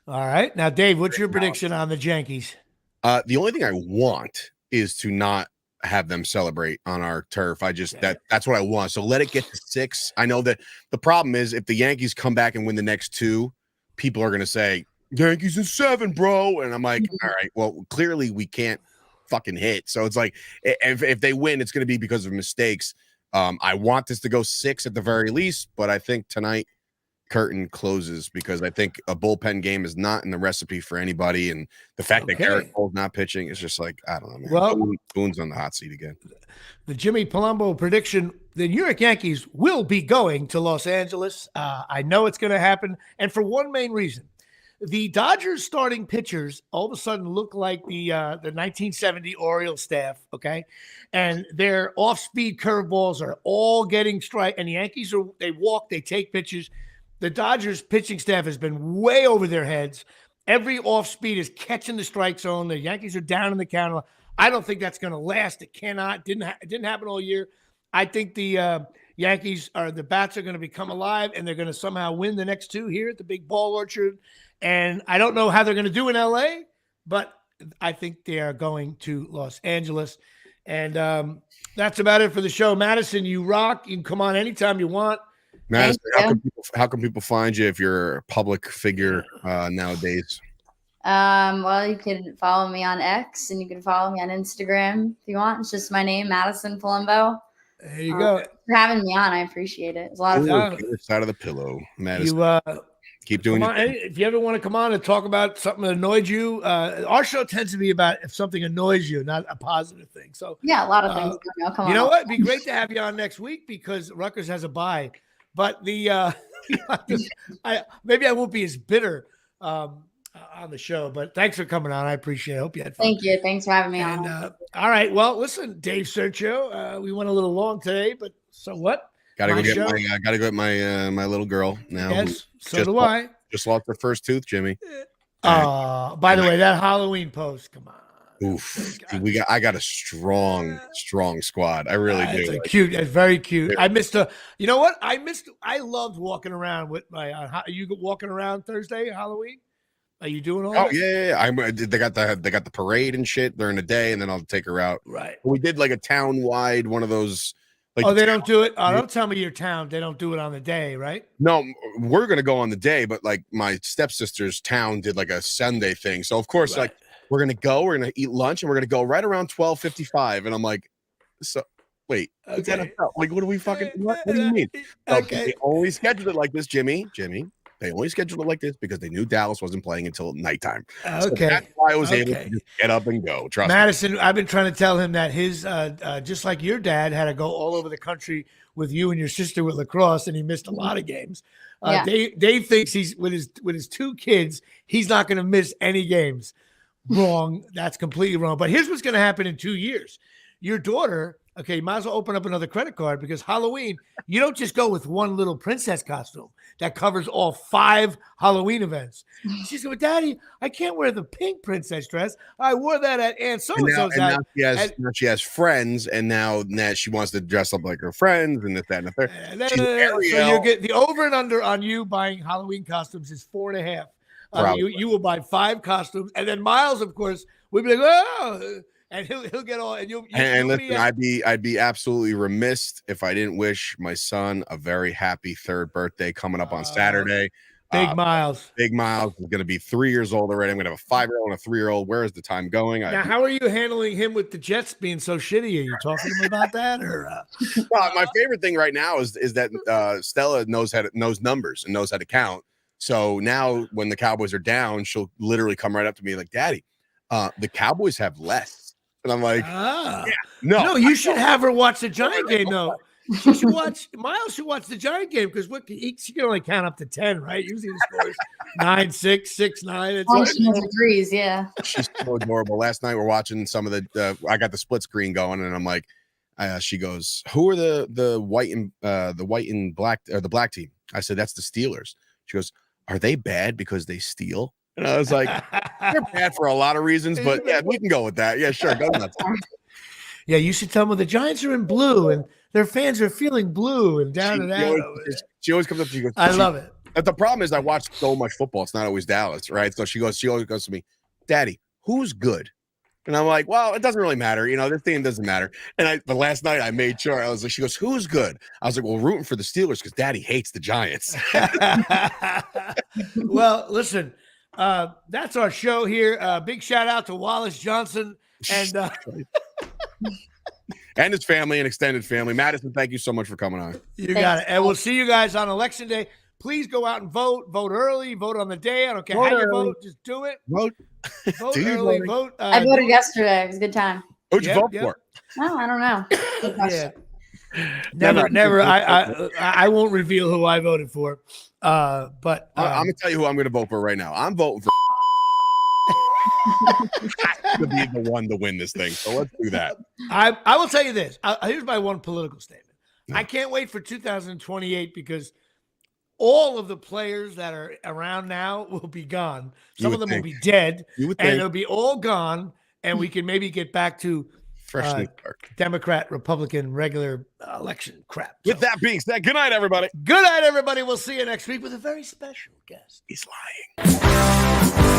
All right. Now, Dave, what's your prediction on the Yankees? The only thing I want is to not have them celebrate on our turf. That's what I want. So let it get to 6. I know that the problem is if the Yankees come back and win the next 2, people are going to say Yankees in 7, bro. And I'm like, all right, well, clearly we can't fucking hit. So it's like, if they win, it's going to be because of mistakes. I want this to go 6 at the very least, but I think tonight curtain closes because I think a bullpen game is not in the recipe for anybody. And the fact that Garrett Cole's not pitching is just like, I don't know, man. Well, Boone's on the hot seat again. The Jimmy Palumbo prediction, the New York Yankees will be going to Los Angeles. I know it's going to happen. And for one main reason, the Dodgers starting pitchers all of a sudden look like the 1970 Orioles staff, okay? And their off-speed curveballs are all getting strike. And the Yankees, they walk, they take pitches. The Dodgers pitching staff has been way over their heads. Every off-speed is catching the strike zone. The Yankees are down in the counter. I don't think that's going to last. It cannot. It didn't happen all year. I think the Yankees the bats are going to become alive, and they're going to somehow win the next 2 here at the Big Ball Orchard. And I don't know how they're going to do in L.A., but I think they are going to Los Angeles. And that's about it for the show. Madison, you rock. You can come on anytime you want. Madison, how can people find you if you're a public figure nowadays? Well, you can follow me on X and you can follow me on Instagram if you want. It's just my name, Madison Palumbo. There you go. For having me on, I appreciate it. It's a lot of fun. Other side of the pillow, Madison. Keep doing it. If you ever want to come on and talk about something that annoyed you, our show tends to be about if something annoys you, not a positive thing. So yeah, a lot of things. You know what? It'd be great to have you on next week because Rutgers has a bye. But maybe I won't be as bitter on the show. But thanks for coming on. I appreciate it. I hope you had fun. Thank you. Thanks for having me on. All right. Well, listen, Dave Sergio, we went a little long today, but so what? Gotta go get my little girl now. Yes, so do I. Just lost her first tooth, Jimmy. By the way, that Halloween post, come on. Oof. I got a strong squad. I really do. It's very cute. Yeah. I missed you know what? I loved walking around with my are you walking around Thursday, Halloween? Are you doing all that? Yeah. They got the parade and shit during the day, and then I'll take her out. Right. We did like a town-wide one of those. Like they don't do it. Don't tell me your town. They don't do it on the day, right? No, we're gonna go on the day, but like my stepsister's town did like a Sunday thing. So of course, like we're gonna eat lunch, and we're gonna go right around 12:55. And I'm like, so wait, like what do we fucking? What do you mean? Okay, they only scheduled it like this, Jimmy. They only scheduled it like this because they knew Dallas wasn't playing until nighttime. Okay. So that's why I was able to just get up and go. Trust Madison, me. I've been trying to tell him that his, just like your dad had to go all over the country with you and your sister with lacrosse, and he missed a lot of games. Dave thinks he's with his two kids, he's not going to miss any games. Wrong. That's completely wrong. But here's what's going to happen in 2 years. Your daughter, you might as well open up another credit card, because Halloween, you don't just go with one little princess costume that covers all 5 Halloween events. She said, well, Daddy, I can't wear the pink princess dress. I wore that at Aunt So-and-so's house. Now she has friends, and now she wants to dress up like her friends, and this, that, and the third. So you get the over and under on you buying Halloween costumes is 4.5. You will buy 5 costumes, and then Miles, of course, will be like, oh, and he'll get all, and you'll listen, I'd be absolutely remiss if I didn't wish my son a very happy 3rd birthday coming up on Saturday. Big Miles is going to be 3 years old already. I'm going to have a 5-year-old and a 3-year-old. Where is the time going? Now, how are you handling him with the Jets being so shitty? Are you talking to him about that, or? Well, my favorite thing right now is that Stella knows numbers and knows how to count. So now when the Cowboys are down, she'll literally come right up to me like, Daddy, the Cowboys have less. And I'm like, no, you should have her watch the Giant game, though. She should watch. Miles should watch the Giant game, because she can only count up to 10, right? Usually the score is 9, 6, 6, 9. She knows agrees, yeah. She's so adorable. Last night we're watching some of the. I got the split screen going, and I'm like, she goes, "Who are the white and black or the black team?" I said, "That's the Steelers." She goes, "Are they bad because they steal?" And I was like, they're bad for a lot of reasons, but yeah, we can go with that. Yeah, sure. Go nuts. Yeah, you should tell them the Giants are in blue and their fans are feeling blue and down and out. She always comes up to me. She goes, I love it. But the problem is I watch so much football. It's not always Dallas, right? So she always goes to me, Daddy, who's good? And I'm like, well, it doesn't really matter. This thing doesn't matter. But last night I made sure. I was like, she goes, who's good? I was like, well, rooting for the Steelers because Daddy hates the Giants. Well, listen. That's our show here. Big shout out to Wallace Johnson and and his family and extended family. Madison, thank you so much for coming on. You got it. And we'll see you guys on Election Day. Please go out and vote. Vote early. Vote on the day. I don't care how you vote. Just do it. Vote early. Vote. I voted yesterday. It was a good time. Who'd you vote for? Oh, I don't know. Yeah. Never. I won't reveal who I voted for. But I'm gonna tell you who I'm gonna vote for right now. I'm voting for to be the one to win this thing. So let's do that. I will tell you this. Here's my one political statement. I can't wait for 2028 because all of the players that are around now will be gone. Some of them will be dead, and they'll be all gone. And we can maybe get back to Democrat, Republican, regular election crap. With that being said, good night, everybody. Good night, everybody. We'll see you next week with a very special guest. He's lying.